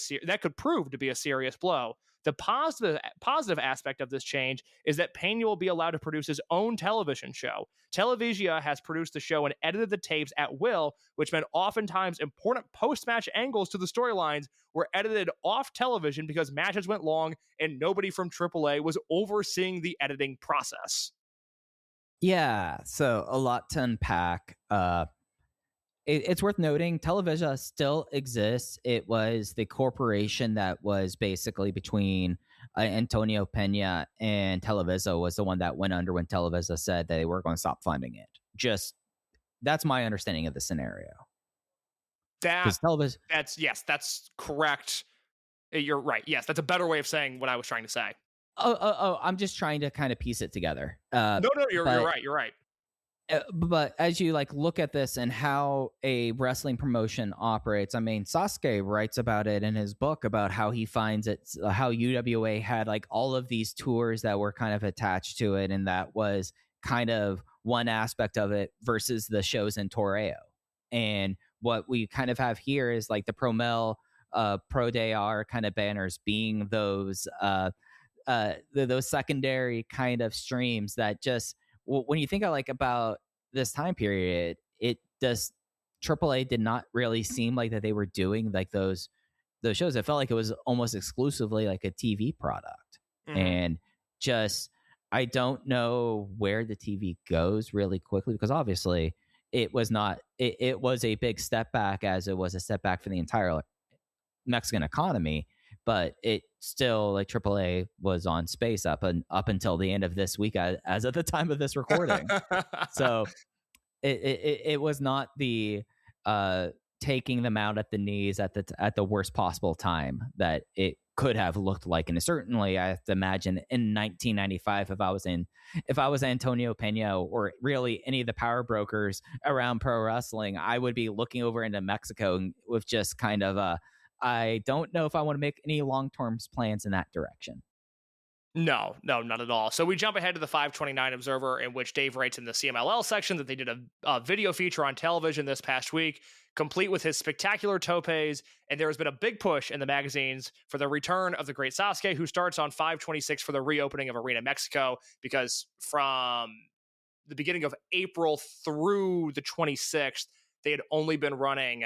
a serious blow. The positive aspect of this change is that Pena will be allowed to produce his own television show. Televisia has produced the show and edited the tapes at will, which meant oftentimes important post-match angles to the storylines were edited off television because matches went long and nobody from AAA was overseeing the editing process. Yeah, so a lot to unpack. It's worth noting Televisa still exists. It was the corporation that was basically between Antonio Pena and Televisa was the one that went under when Televisa said that they were going to stop funding it. Just that's my understanding of the scenario. That's correct. You're right. Yes, that's a better way of saying what I was trying to say. Oh, I'm just trying to kind of piece it together. No, you're right. You're right. But as you look at this and how a wrestling promotion operates, I mean, Sasuke writes about it in his book about how he finds it, how UWA had all of these tours that were kind of attached to it, and that was kind of one aspect of it versus the shows in Toreo. And what we kind of have here is the Promel, Pro Day R kind of banners being those secondary kind of streams that just. When you think about this time period, it does AAA did not really seem like that they were doing those shows. It felt like it was almost exclusively a TV product. Mm-hmm. And just I don't know where the TV goes really quickly, because obviously it was not it was a big step back, as it was a step back for the entire Mexican economy. But it still AAA was on space up until the end of this week, as of the time of this recording. So it was not the taking them out at the knees at the worst possible time that it could have looked like. And certainly I have to imagine in 1995, if I was Antonio Pena or really any of the power brokers around pro wrestling, I would be looking over into Mexico with just kind of I don't know if I want to make any long-term plans in that direction. No, not at all. So we jump ahead to the 529 Observer, in which Dave writes in the CMLL section that they did a video feature on television this past week, complete with his spectacular topes, and there has been a big push in the magazines for the return of the great Sasuke, who starts on 5/26 for the reopening of Arena Mexico, because from the beginning of April through the 26th, they had only been running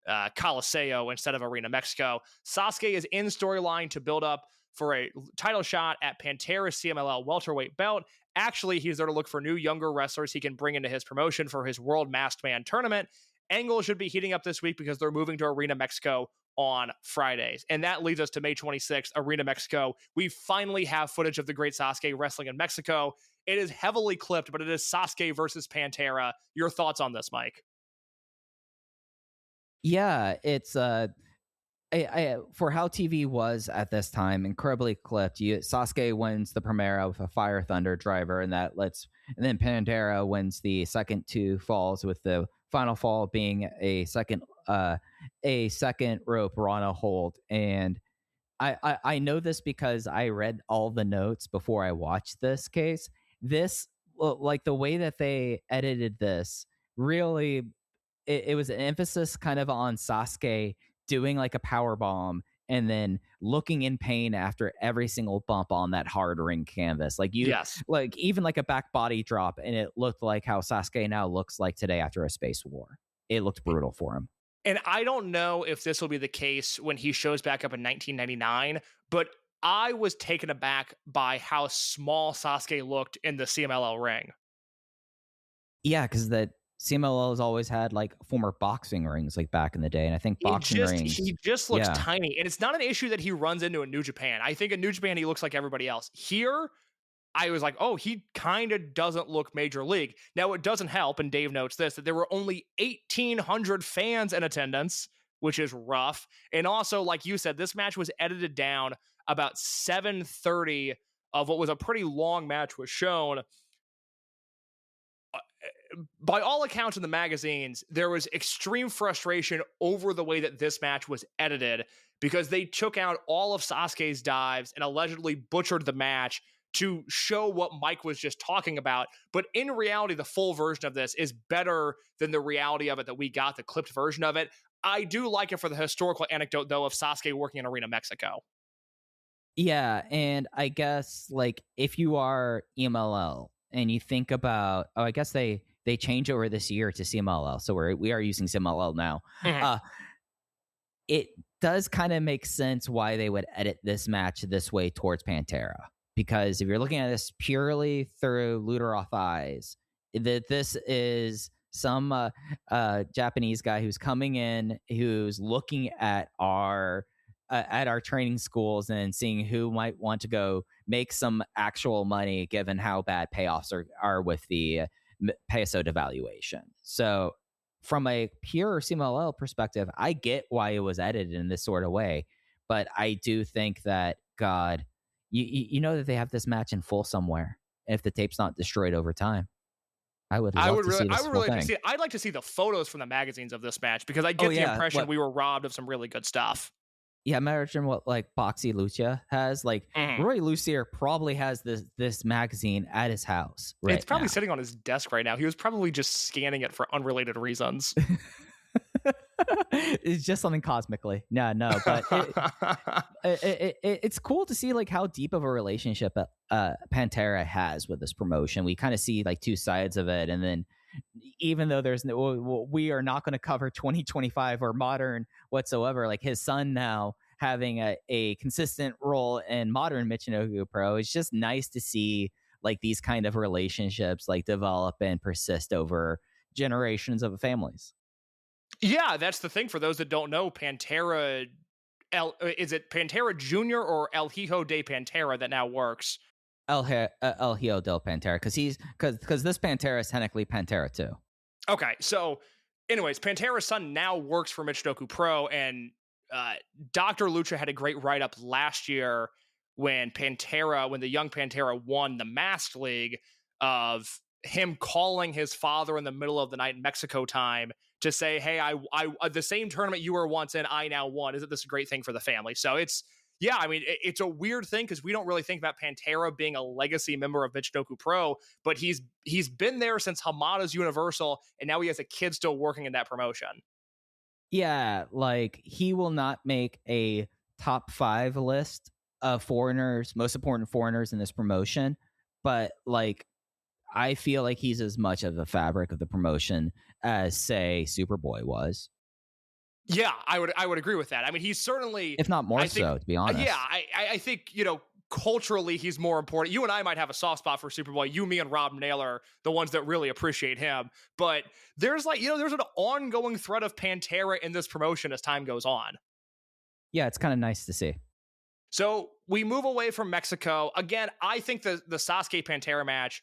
Coliseo instead of Arena Mexico. Sasuke is in storyline to build up for a title shot at Pantera's CMLL welterweight belt. Actually, he's there to look for new, younger wrestlers he can bring into his promotion for his World Masked Man tournament. Angle should be heating up this week because they're moving to Arena Mexico on Fridays. And that leads us to May 26th, Arena Mexico. We finally have footage of the great Sasuke wrestling in Mexico. It is heavily clipped, but it is Sasuke versus Pantera. Your thoughts on this, Mike? Yeah, it's for how TV was at this time, incredibly clipped. Sasuke wins the Primera with a Fire Thunder driver, and then Pantera wins the second two falls, with the final fall being a second rope Rana hold. And I know this because I read all the notes before I watched this case. This the way that they edited this really. It was an emphasis kind of on Sasuke doing a power bomb and then looking in pain after every single bump on that hard ring canvas. Even a back body drop, and it looked like how Sasuke now looks like today after a space war. It looked brutal for him. And I don't know if this will be the case when he shows back up in 1999, but I was taken aback by how small Sasuke looked in the CMLL ring. Yeah, because that CMLL has always had former boxing rings back in the day, and I think rings. He just looks tiny, and it's not an issue that he runs into in New Japan. I think in New Japan he looks like everybody else. Here, I was like, oh, he kind of doesn't look major league. Now it doesn't help, and Dave notes this, that there were only 1,800 fans in attendance, which is rough. And also, like you said, this match was edited down. About 7:30 of what was a pretty long match was shown. By all accounts in the magazines, there was extreme frustration over the way that this match was edited, because they took out all of Sasuke's dives and allegedly butchered the match to show what Mike was just talking about. But in reality, the full version of this is better than the reality of it that we got, the clipped version of it. I do like it for the historical anecdote, though, of Sasuke working in Arena Mexico. Yeah, and I guess like if you are EMLL and you think about, I guess they change over this year to CMLL, so we are using CMLL now. Mhm. Uh, it does kind of make sense why they would edit this match this way towards Pantera, because if you're looking at this purely through Luderoth eyes, that this is some Japanese guy who's coming in, who's looking at our training schools and seeing who might want to go make some actual money, given how bad payoffs are with the peso devaluation. So from a pure CMLL perspective, I get why it was edited in this sort of way, but I do think that, God, you know that they have this match in full somewhere. If the tape's not destroyed over time, I would love to see this I would whole really like to thing. see it. I'd like to see the photos from the magazines of this match, because I get the impression we were robbed of some really good stuff. Yeah, imagine what like Boxy Lucha has. Like Roy Lucier probably has this magazine at his house. Right, it's probably now. sitting on his desk right now. He was probably just scanning it for unrelated reasons. It's just something cosmically. No, but it's cool to see like how deep of a relationship Pantera has with this promotion. We kind of see like two sides of it, and then even though we are not going to cover 2025 or modern whatsoever, like his son now having a consistent role in modern Michinoku Pro, it's just nice to see like these kind of relationships like develop and persist over generations of families. Yeah, that's the thing. For those that don't know, Pantera, is it Pantera Jr. or El Hijo de Pantera that now works? El Hijo del Pantera, because this Pantera is technically Pantera too. Okay, so anyways, Pantera's son now works for Michinoku Pro, and Dr. Lucha had a great write-up last year when the young Pantera won the Masked League, of him calling his father in the middle of the night in Mexico time to say, hey, I the same tournament you were once in, I now won. Isn't this a great thing for the family? So yeah, I mean, it's a weird thing because we don't really think about Pantera being a legacy member of Michinoku Pro, but he's been there since Hamada's Universal, and now he has a kid still working in that promotion. Yeah, like he will not make a top 5 list of most important foreigners in this promotion, but like I feel like he's as much of the fabric of the promotion as, say, Superboy was. Yeah, I would agree with that. I mean, he's certainly, if not more so, to be honest. Yeah, I think, culturally he's more important. You and I might have a soft spot for Superboy. You, me, and Rob Naylor are the ones that really appreciate him. But there's there's an ongoing thread of Pantera in this promotion as time goes on. Yeah, it's kind of nice to see. So we move away from Mexico. Again, I think the Sasuke Pantera match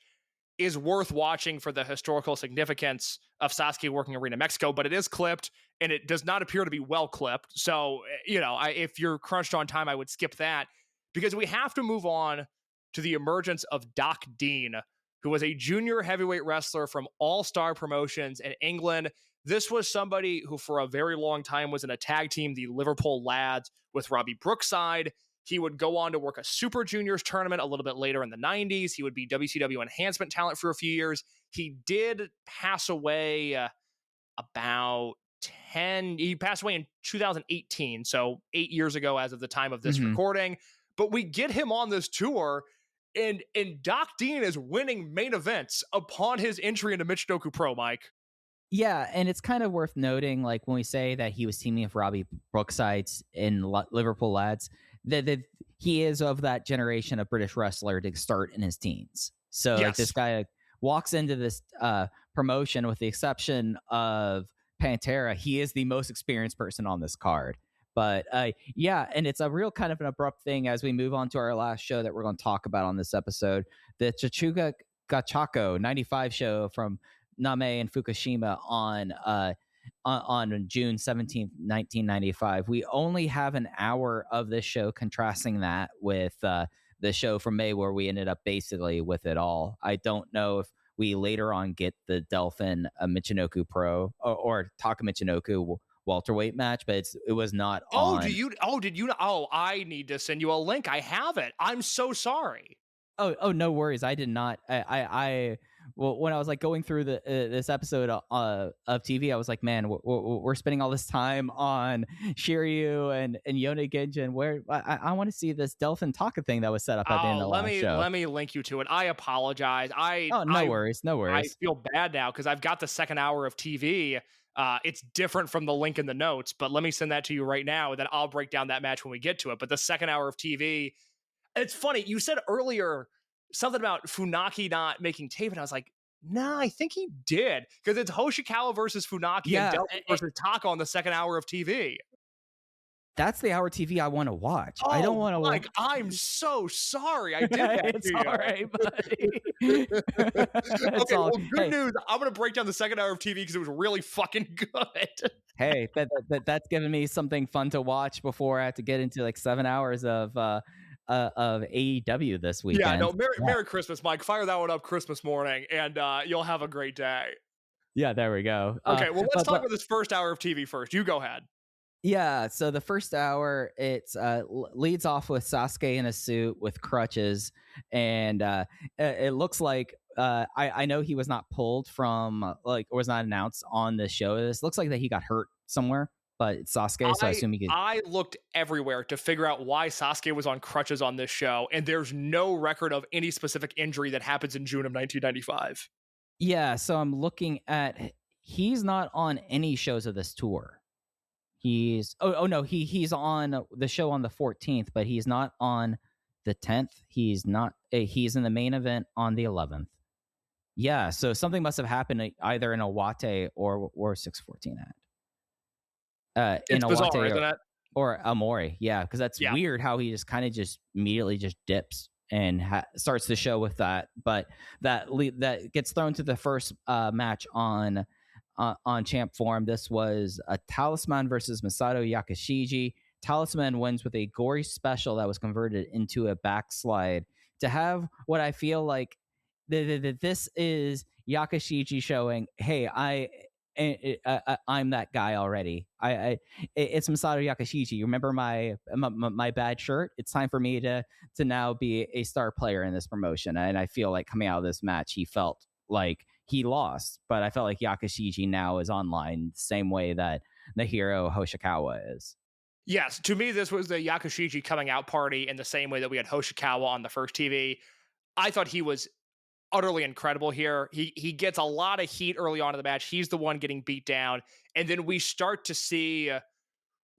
is worth watching for the historical significance of Sasuke working Arena Mexico, but it is clipped, and it does not appear to be well clipped. So, if you're crunched on time, I would skip that, because we have to move on to the emergence of Doc Dean, who was a junior heavyweight wrestler from All Star Promotions in England. This was somebody who for a very long time was in a tag team, the Liverpool Lads, with Robbie Brookside. He would go on to work a Super Juniors tournament a little bit later in the 90s. He would be WCW enhancement talent for a few years. He did pass away he passed away in 2018, so 8 years ago as of the time of this recording. But we get him on this tour, and Doc Dean is winning main events upon his entry into Michinoku Pro, Mike. Yeah, and it's kind of worth noting, like when we say that he was teaming with Robbie Brookside in Liverpool Lads, that he is of that generation of British wrestler to start in his teens. So yes. Like this guy walks into this promotion, with the exception of Pantera, he is the most experienced person on this card. But yeah, and it's a real kind of an abrupt thing as we move on to our last show that we're going to talk about on this episode, the Chichuga Gachako 95 show from Name and Fukushima on June 17th, 1995. We only have an hour of this show, contrasting that with the show from May, where we ended up basically with it all. I don't know if we later on get the Delphin Michinoku Pro or Taka Michinoku welterweight match, but it was not on. Did you? Oh, I need to send you a link. I have it. I'm so sorry. Oh, no worries. I did not. when I was like going through the this episode of TV, I was like, man, we're spending all this time on Shiryu and Yone Genjin. Where I want to see this Delphin Taka thing that was set up at the end of the last show. Let me link you to it. I apologize. No worries. I feel bad now because I've got the second hour of TV. It's different from the link in the notes, but let me send that to you right now, and then I'll break down that match when we get to it. But the second hour of TV, it's funny. You said earlier something about Funaki not making tape, and I was like, nah, I think he did, because it's Hoshikawa versus Funaki and Delphin versus Taka on the second hour of TV. That's the hour TV I want to watch. I don't want to watch. I'm so sorry. I did that. It's all right, buddy. Okay, well, good news. I'm going to break down the second hour of TV because it was really fucking good. Hey, that's giving me something fun to watch before I have to get into like 7 hours of AEW this weekend. Yeah, no, Merry Christmas, Mike. Fire that one up Christmas morning, and you'll have a great day. Yeah, there we go. Okay, well, let's talk about this first hour of TV first. You go ahead. Yeah, so the first hour, it's leads off with Sasuke in a suit with crutches, and it looks like I know he was not pulled from or was not announced on the show. This looks like that he got hurt somewhere, but it's Sasuke, so I assume he could. I looked everywhere to figure out why Sasuke was on crutches on this show, and there's no record of any specific injury that happens in June of 1995. Yeah, so I'm looking at, he's not on any shows of this tour. He's he's on the show on the 14th, but he's not on the 10th. He's in the main event on the 11th. Yeah, so something must have happened either in Iwate or 614 at. It's bizarre, isn't it? Or Amori, yeah, because that's weird how he just kind of just immediately just dips and starts the show with that. But that gets thrown to the first match on Champ Forum. This was a Talisman versus Masato Yakashiji. Talisman wins with a gory special that was converted into a backslide to have what I feel like this is Yakashiji showing, hey, I'm that guy already. It's Masato Yakashiji. You remember my bad shirt? It's time for me to now be a star player in this promotion. And I feel like coming out of this match, he felt like he lost, but I felt like Yakashiji now is online the same way that the hero Hoshikawa is. Yes, to me, this was the Yakashiji coming out party in the same way that we had Hoshikawa on the first TV. I thought he was utterly incredible here. He gets a lot of heat early on in the match. He's the one getting beat down. And then we start to see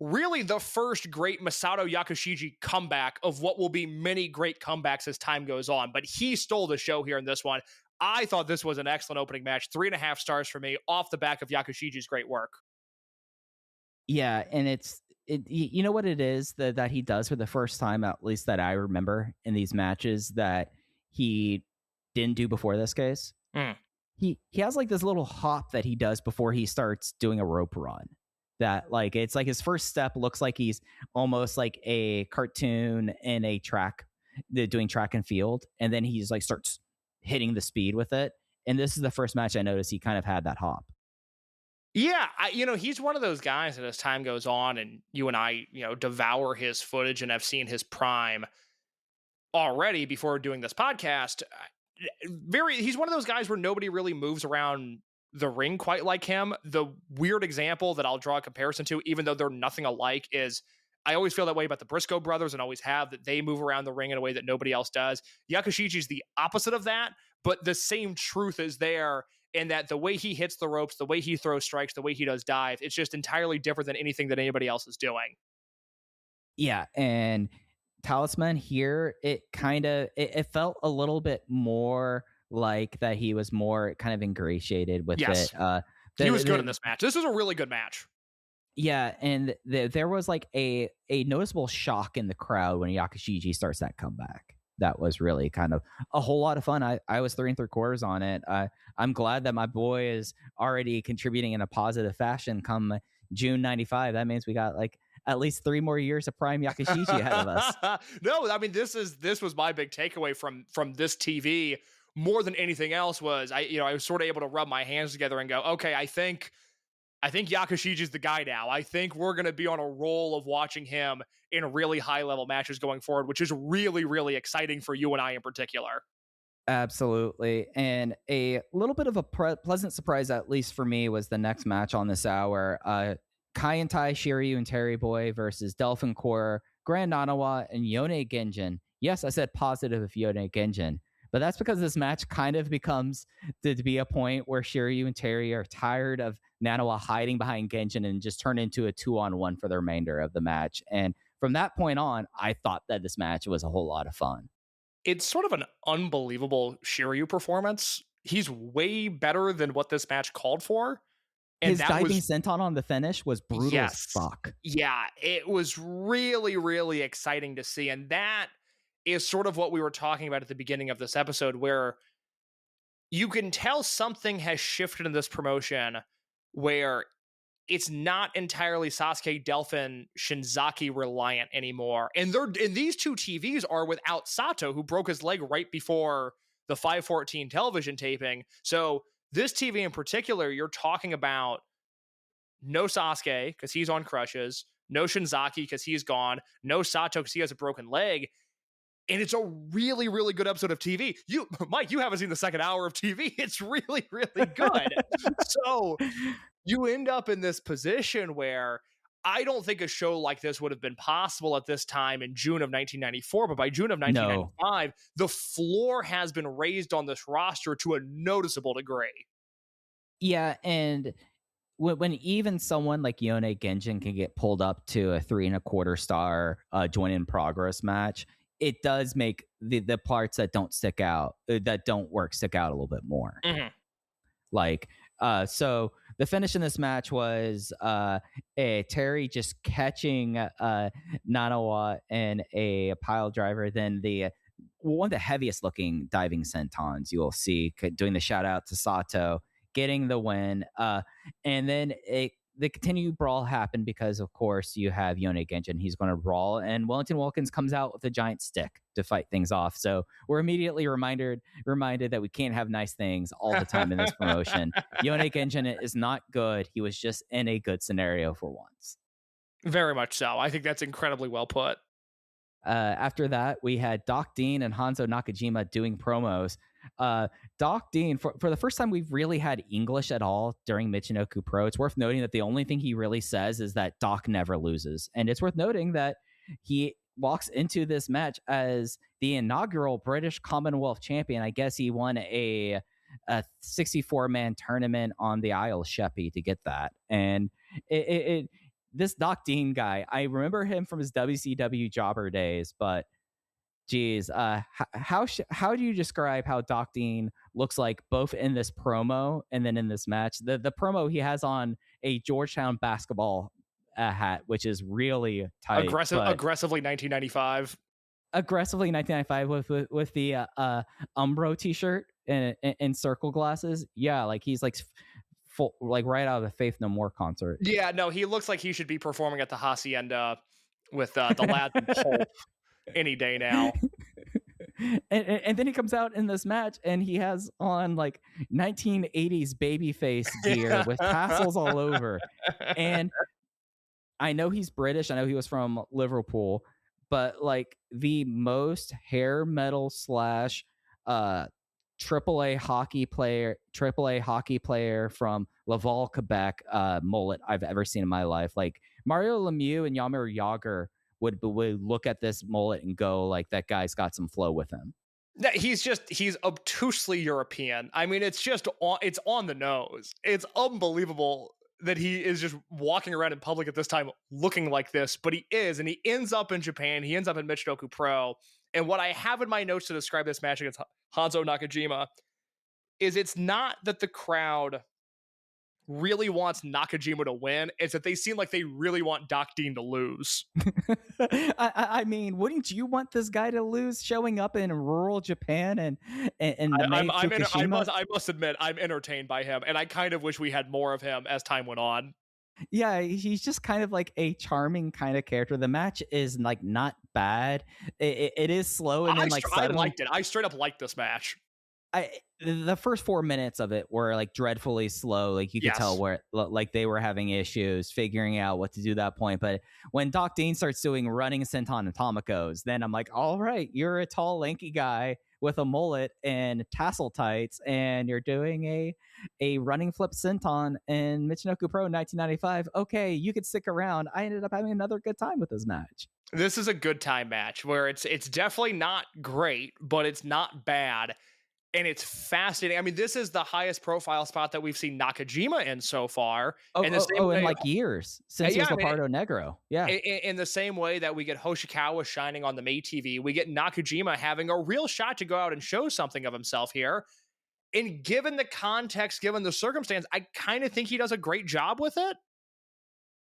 really the first great Masato Yakashiji comeback of what will be many great comebacks as time goes on. But he stole the show here in this one. I thought this was an excellent opening match. 3.5 stars for me off the back of Yakashiji's great work. Yeah, and you know what it is that he does for the first time, at least that I remember in these matches, that he didn't do before this case. He has like this little hop that he does before he starts doing a rope run. That like it's like his first step looks like he's almost like a cartoon in a track, doing track and field, and then he's like starts hitting the speed with it. And this is the first match I noticed he kind of had that hop. Yeah, he's one of those guys that as time goes on and you and I, devour his footage and have seen his prime already before doing this podcast. He's one of those guys where nobody really moves around the ring quite like him. The weird example that I'll draw a comparison to, even though they're nothing alike, is I always feel that way about the Briscoe brothers and always have, that they move around the ring in a way that nobody else does. Yakashiji's the opposite of that, but the same truth is there in that the way he hits the ropes, the way he throws strikes, the way he does dive, it's just entirely different than anything that anybody else is doing. Yeah, and Talisman here, it felt a little bit more like that he was more kind of ingratiated with it. He was good in this match. This was a really good match. Yeah, and there was like a noticeable shock in the crowd when Yakashiji starts that comeback. That was really kind of a whole lot of fun. I was 3 3/4 on it. I'm glad that my boy is already contributing in a positive fashion come June 95. That means we got like at least 3 more years of prime Yakashiji ahead of us. No, I mean, this was my big takeaway from this TV more than anything else. Was I was sort of able to rub my hands together and go, okay, I think Yakashiji's the guy now. I think we're going to be on a roll of watching him in really high level matches going forward, which is really, really exciting for you and I in particular. Absolutely. And a little bit of a pleasant surprise, at least for me, was the next match on this hour. Kai and Tai, Shiryu and Terry Boy versus Delphin Core, Grand Nanawa, and Yone Genjin. Yes, I said positive of Yone Genjin, but that's because this match kind of becomes to be a point where Shiryu and Terry are tired of Nanawa hiding behind Genjin and just turn into a 2-on-1 for the remainder of the match. And from that point on, I thought that this match was a whole lot of fun. It's sort of an unbelievable Shiryu performance. He's way better than what this match called for. And his diving senton on the finish was brutal as fuck. Yeah, it was really, really exciting to see. And that is sort of what we were talking about at the beginning of this episode, where you can tell something has shifted in this promotion where it's not entirely Sasuke, Delphin, Shinzaki reliant anymore. And these two TVs are without Sato, who broke his leg right before the 514 television taping. So this TV in particular, you're talking about no Sasuke because he's on crutches, no Shinzaki because he's gone, no Sato because he has a broken leg. And it's a really, really good episode of TV. Mike, you haven't seen the second hour of TV. It's really, really good. So you end up in this position where I don't think a show like this would have been possible at this time in June of 1994. But by June of 1995, the floor has been raised on this roster to a noticeable degree. Yeah, and when even someone like Yone Genjin can get pulled up to a 3.25 star join in progress match, it does make the parts that don't stick out, that don't work, stick out a little bit more. Mm-hmm. Like, so the finish in this match was Terry just catching Nanawa in a pile driver. Then one of the heaviest looking diving sentons you will see, doing the shout out to Sato, getting the win. And then the continued brawl happened because, of course, you have Yone Genjin. He's going to brawl, and Wellington Wilkins comes out with a giant stick to fight things off. So we're immediately reminded that we can't have nice things all the time in this promotion. Yone Genjin is not good. He was just in a good scenario for once. Very much so. I think that's incredibly well put. After that, we had Doc Dean and Hanzo Nakajima doing promos. Doc Dean, for the first time we've really had English at all during Michinoku Pro. It's worth noting that the only thing he really says is that Doc never loses. And it's worth noting that he walks into this match as the inaugural British Commonwealth champion. I guess he won a 64-man tournament on the Isle of Sheppey to get that. And this Doc Dean guy, I remember him from his WCW jobber days, but geez, how do you describe how Doc Dean looks like both in this promo and then in this match? The promo, he has on a Georgetown basketball hat, which is really tight. Aggressively 1995. Aggressively 1995 with the Umbro t-shirt and circle glasses. Yeah, like he's like full, like right out of the Faith No More concert. Yeah, no, he looks like he should be performing at the Hacienda with the lads and Pulp any day now. And then he comes out in this match and he has on like 1980s babyface gear with tassels all over. And I know he's British. I know he was from Liverpool, but like the most hair metal / AAA hockey player from Laval, Quebec mullet I've ever seen in my life. Like Mario Lemieux and Jaromir Jagr would look at this mullet and go like, that guy's got some flow with him. He's obtusely European. I mean, it's on the nose. It's unbelievable that he is just walking around in public at this time looking like this, but he is, and he ends up in Japan. He ends up in Michinoku Pro. And what I have in my notes to describe this match against Hanzo Nakajima is it's not that the crowd really wants Nakajima to win. It's that they seem like they really want Doc Dean to lose. I mean, wouldn't you want this guy to lose showing up in rural Japan and I must admit, I'm entertained by him, and I kind of wish we had more of him as time went on. Yeah, he's just kind of like a charming kind of character. The match is like not bad. It is slow, and then I liked it. I straight up liked this match. The first 4 minutes of it were like dreadfully slow. Like you could tell where like they were having issues figuring out what to do at that point. But when Doc Dean starts doing running senton and tomikos, then I'm like, all right, you're a tall, lanky guy with a mullet and tassel tights, and you're doing a running flip senton in Michinoku Pro in 1995. Okay, you could stick around. I ended up having another good time with this match. This is a good time match where it's definitely not great, but it's not bad. And it's fascinating. I mean, this is the highest profile spot that we've seen Nakajima in so far. In like years since he was Leopardo Negro. Yeah. In the same way that we get Hoshikawa shining on the May TV, we get Nakajima having a real shot to go out and show something of himself here. And given the context, given the circumstance, I kind of think he does a great job with it.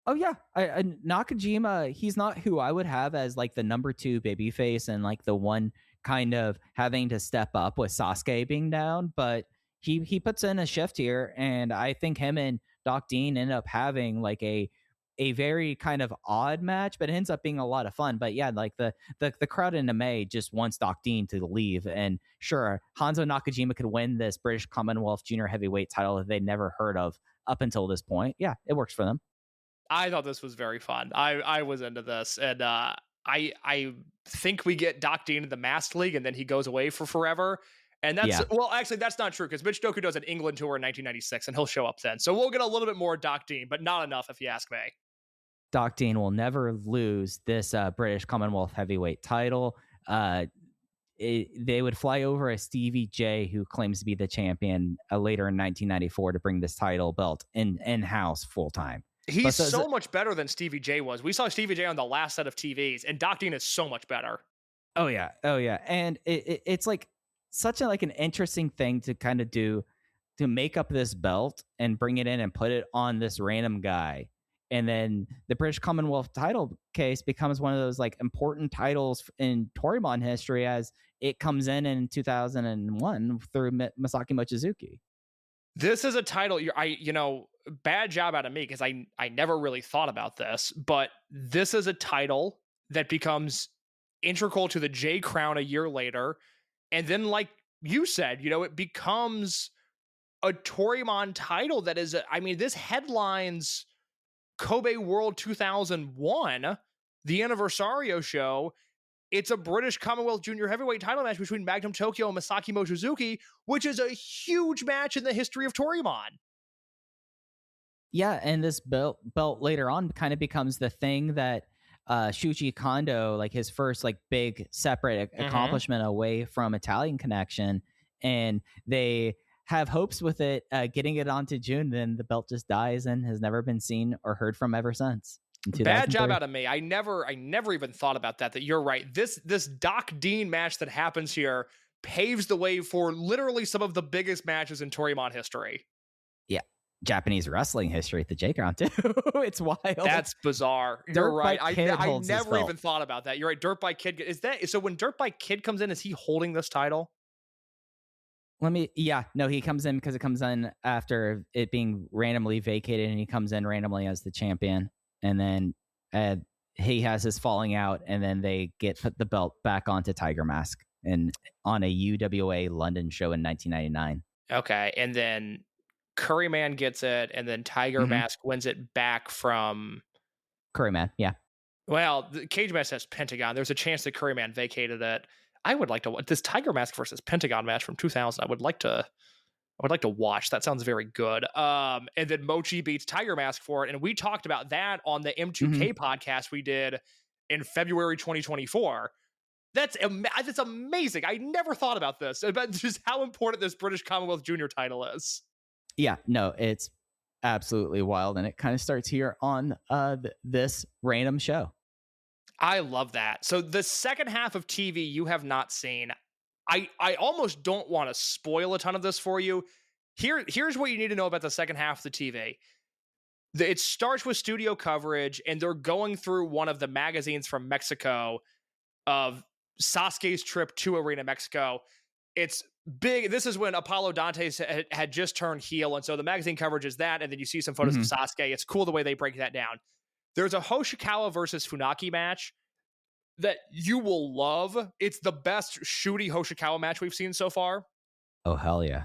Oh yeah, Nakajima, he's not who I would have as like the number 2 babyface and like the one kind of having to step up with Sasuke being down, but he puts in a shift here, and I think him and Doc Dean end up having like a very kind of odd match, but it ends up being a lot of fun. But yeah, like the crowd in May just wants Doc Dean to leave, and sure, Hanzo Nakajima could win this British Commonwealth Junior Heavyweight title that they'd never heard of up until this point. Yeah, it works for them. I thought this was very fun. I was into this, and I think we get Doc Dean in the Masked League, and then he goes away for forever. And that's well, actually, that's not true, because Michinoku does an England tour in 1996, and he'll show up then. So we'll get a little bit more Doc Dean, but not enough, if you ask me. Doc Dean will never lose this British Commonwealth Heavyweight title. They would fly over a Stevie J, who claims to be the champion, later in 1994 to bring this title belt in-house full-time. He's so much better than Stevie J was. We saw Stevie J on the last set of TVs, and Doc Dean is so much better. Oh yeah. And it's like such an interesting thing to kind of do, to make up this belt and bring it in and put it on this random guy. And then the British Commonwealth title case becomes one of those like important titles in Toryumon history, as it comes in 2001 through Masaki Mochizuki. This is a title bad job out of me, because I never really thought about this, but this is a title that becomes integral to the J Crown a year later. And then, like you said, it becomes a Toryumon title that is, this headlines Kobe World 2001, the Anniversario show. It's a British Commonwealth Junior Heavyweight title match between Magnum Tokyo and Masaki Mochizuki, which is a huge match in the history of Toryumon. Yeah, and this belt later on kind of becomes the thing that Shuji Kondo, like his first like big separate accomplishment away from Italian Connection, and they have hopes with it getting it onto June. Then the belt just dies and has never been seen or heard from ever since. Bad job out of me. I never even thought about that you're right. This Doc Dean match that happens here paves the way for literally some of the biggest matches in Toryumon history. Yeah. Japanese wrestling history at the J Crown too. It's wild. That's bizarre. You're right. I never even thought about that. You're right. Dirt Bike Kid, is that so? When Dirt Bike Kid comes in, is he holding this title? He comes in because it comes in after it being randomly vacated, and he comes in randomly as the champion, and then he has his falling out, and then they put the belt back onto Tiger Mask and on a UWA London show in 1999. Okay, and then Curryman gets it, and then Tiger Mask wins it back from Curryman. Yeah. Well, the Cage Match has Pentagon. There's a chance that Curryman vacated it. I would like to watch this Tiger Mask versus Pentagon match from 2000. I would like to watch. That sounds very good. And then Mochi beats Tiger Mask for it, and we talked about that on the M2K podcast we did in February 2024. That's amazing. I never thought about this, about just how important this British Commonwealth Junior title is. Yeah, no, it's absolutely wild, and it kind of starts here on this random show. I love that. So the second half of TV you have not seen. I almost don't want to spoil a ton of this for you. Here's what you need to know about the second half of the TV. It starts with studio coverage, and they're going through one of the magazines from Mexico of Sasuke's trip to Arena Mexico. It's big. This is when Apollo Dantes had just turned heel, and so the magazine coverage is that, and then you see some photos of Sasuke. It's cool the way they break that down. There's a Hoshikawa versus Funaki match that you will love. It's the best shooty Hoshikawa match we've seen so far. Oh, hell yeah.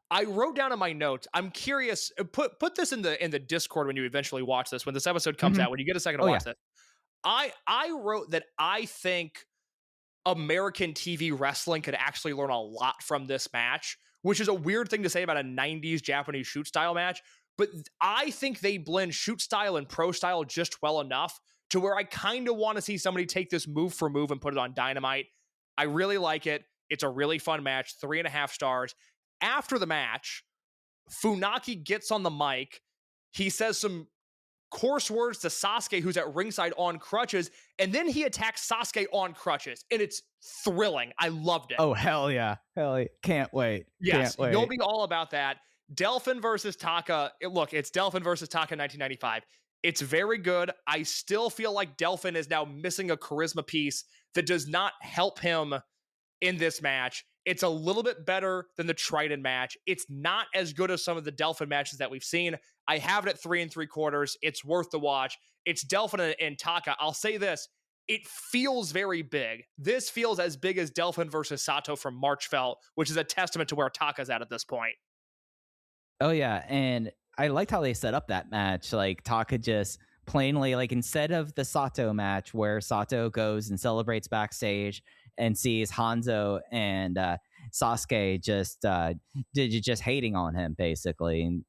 I wrote down in my notes, I'm curious, put this in the Discord when you eventually watch this, when this episode comes out, when you get a second to watch this. I wrote that I think American TV wrestling could actually learn a lot from this match, which is a weird thing to say about a 90s Japanese shoot style match. But I think they blend shoot style and pro style just well enough to where I kind of want to see somebody take this move for move and put it on Dynamite. I really like it. It's a really fun match, 3.5 stars. After the match, Funaki gets on the mic. He says some coarse words to Sasuke, who's at ringside on crutches, and then he attacks Sasuke on crutches, and it's thrilling. I loved it. Oh, hell yeah. Hell yeah. Can't wait. Yes, Can't wait. you'll be all about that. Delphin versus Taka. Look, it's Delphin versus Taka 1995. It's very good. I still feel like Delphin is now missing a charisma piece that does not help him in this match. It's a little bit better than the Triton match. It's not as good as some of the Delphin matches that we've seen. I have it at 3 3/4. It's worth the watch. It's Delphin and Taka. I'll say this. It feels very big. This feels as big as Delphin versus Sato from March felt, which is a testament to where Taka's at this point. Oh, yeah. And I liked how they set up that match. Like, Taka just plainly, like, instead of the Sato match where Sato goes and celebrates backstage and sees Hanzo and Sasuke just hating on him, basically. And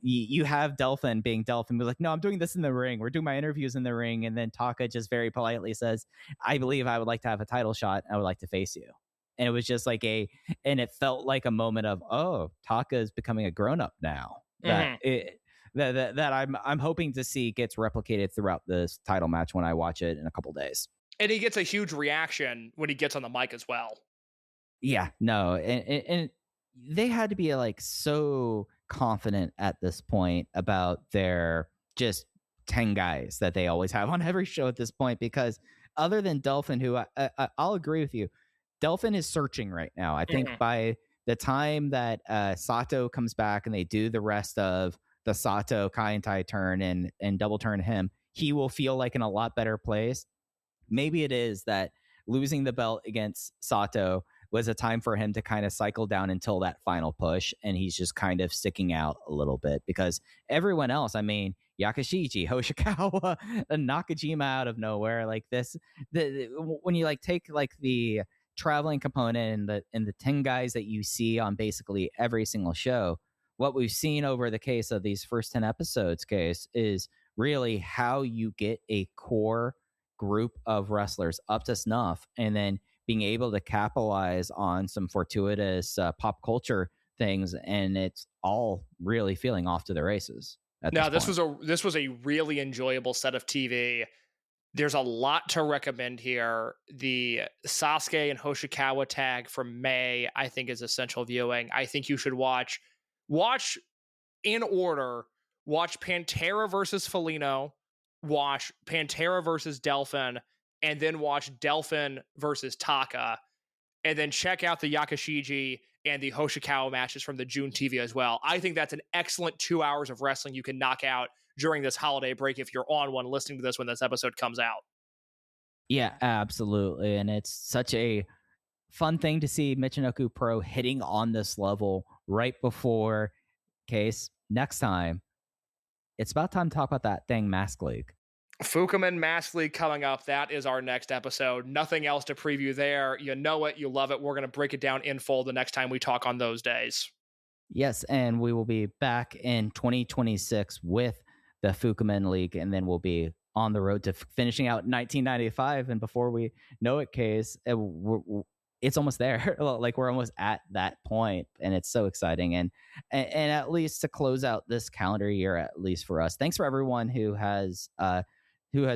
you have Delphin being Delphin, be like, no, I'm doing this in the ring. We're doing my interviews in the ring. And then Taka just very politely says, I believe I would like to have a title shot. I would like to face you. And it was just like and it felt like a moment of, oh, Taka is becoming a grown up now. That I'm hoping to see gets replicated throughout this title match when I watch it in a couple days. And he gets a huge reaction when he gets on the mic as well. Yeah, no, and they had to be like so confident at this point about their just 10 guys that they always have on every show at this point, because other than Delphin, who I'll agree with you, Delphin is searching right now. I think by the time that Sato comes back and they do the rest of the Sato Kaientai turn and double turn him, he will feel like in a lot better place. Maybe it is that losing the belt against Sato was a time for him to kind of cycle down until that final push, and he's just kind of sticking out a little bit because everyone else, I mean, Yakashiji, Hoshikawa, and Nakajima out of nowhere, like this, when you like take like the traveling component and the 10 guys that you see on basically every single show, what we've seen over the case of these first 10 episodes case is really how you get a core group of wrestlers up to snuff and then being able to capitalize on some fortuitous pop culture things, and it's all really feeling off to the races. Now, this was a really enjoyable set of TV. There's a lot to recommend here. The Sasuke and Hoshikawa tag from May, I think, is essential viewing. I think you should watch in order. Watch Pantera versus Felino, watch Pantera versus Delphin, and then watch Delphin versus Taka, and then check out the Yakashiji and the Hoshikawa matches from the June TV as well. I think that's an excellent 2 hours of wrestling you can knock out during this holiday break if you're on one listening to this when this episode comes out. Yeah, absolutely. And it's such a fun thing to see Michinoku Pro hitting on this level right before case next time. It's about time to talk about that dang Mask League. Fukuman Mask League coming up. That is our next episode. Nothing else to preview there. You know it. You love it. We're going to break it down in full the next time we talk on those days. Yes, and we will be back in 2026 with the Fukuman League, and then we'll be on the road to finishing out 1995. And before we know it, Case, it's almost there. Like we're almost at that point, and it's so exciting. And at least to close out this calendar year, at least for us, thanks for everyone who has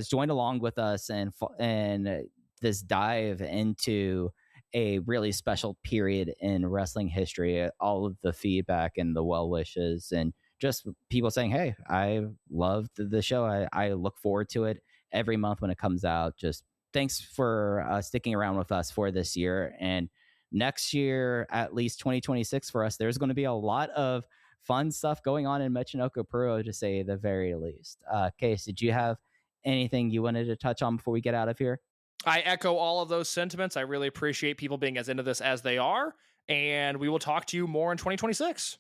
joined along with us and this dive into a really special period in wrestling history. All of the feedback and the well wishes and just people saying, hey, I loved the show. I look forward to it every month when it comes out. Just thanks for sticking around with us for this year. And next year, at least 2026 for us, there's going to be a lot of fun stuff going on in Michinoku Pro, to say the very least. Case, did you have anything you wanted to touch on before we get out of here? I echo all of those sentiments. I really appreciate people being as into this as they are. And we will talk to you more in 2026.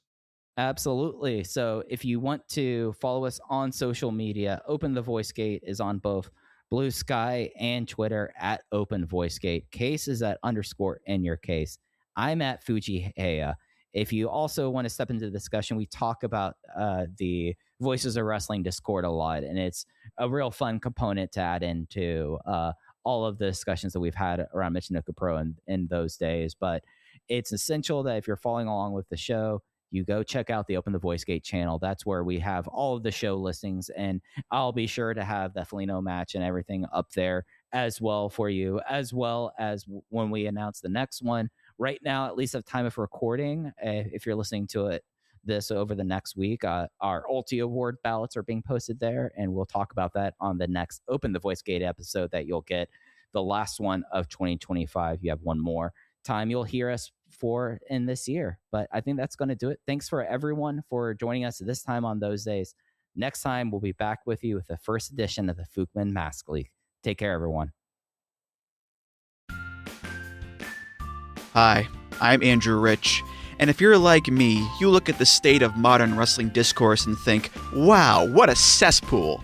Absolutely. So if you want to follow us on social media, Open the Voice Gate is on both Blue Sky, and Twitter at Open VoiceGate. Case is at _in_your_case. I'm at Fuji Heya. If you also want to step into the discussion, we talk about the Voices of Wrestling Discord a lot, and it's a real fun component to add into all of the discussions that we've had around Michinoku Pro in those days. But it's essential that if you're following along with the show, you go check out the Open the Voice Gate channel. That's where we have all of the show listings, and I'll be sure to have the Felino match and everything up there as well for you, as well as when we announce the next one. Right now, at least at time of recording, if you're listening to this over the next week, our Ulti Award ballots are being posted there, and we'll talk about that on the next Open the Voice Gate episode that you'll get, the last one of 2025. You have one more time you'll hear us for in this year. But I think that's going to do it. Thanks for everyone for joining us this time on Those Days. Next time, we'll be back with you with the first edition of the Fookman Mask League. Take care, everyone. Hi, I'm Andrew Rich, and if you're like me, you look at the state of modern wrestling discourse and think, wow, what a cesspool.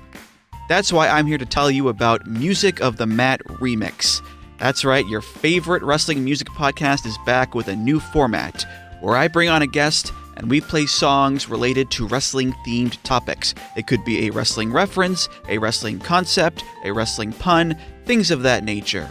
That's why I'm here to tell you about Music of the Mat Remix. That's right, your favorite wrestling music podcast is back with a new format, where I bring on a guest and we play songs related to wrestling-themed topics. It could be a wrestling reference, a wrestling concept, a wrestling pun, things of that nature.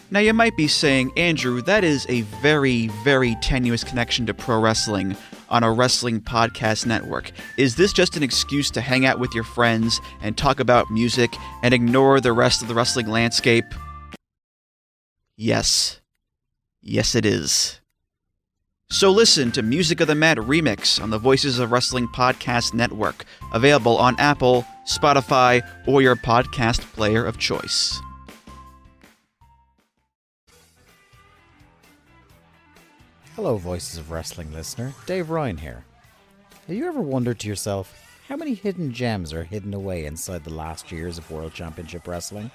Now you might be saying, Andrew, that is a very, very tenuous connection to pro wrestling on a wrestling podcast network. Is this just an excuse to hang out with your friends and talk about music and ignore the rest of the wrestling landscape? Yes. Yes, it is. So listen to Music of the Mat Remix on the Voices of Wrestling Podcast Network, available on Apple, Spotify, or your podcast player of choice. Hello, Voices of Wrestling listener. Dave Ryan here. Have you ever wondered to yourself how many hidden gems are hidden away inside the last years of World Championship Wrestling?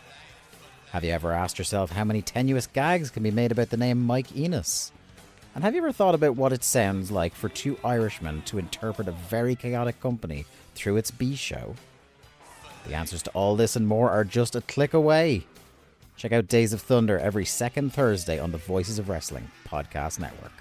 Have you ever asked yourself how many tenuous gags can be made about the name Mike Enos? And have you ever thought about what it sounds like for two Irishmen to interpret a very chaotic company through its B show? The answers to all this and more are just a click away. Check out Days of Thunder every second Thursday on the Voices of Wrestling Podcast Network.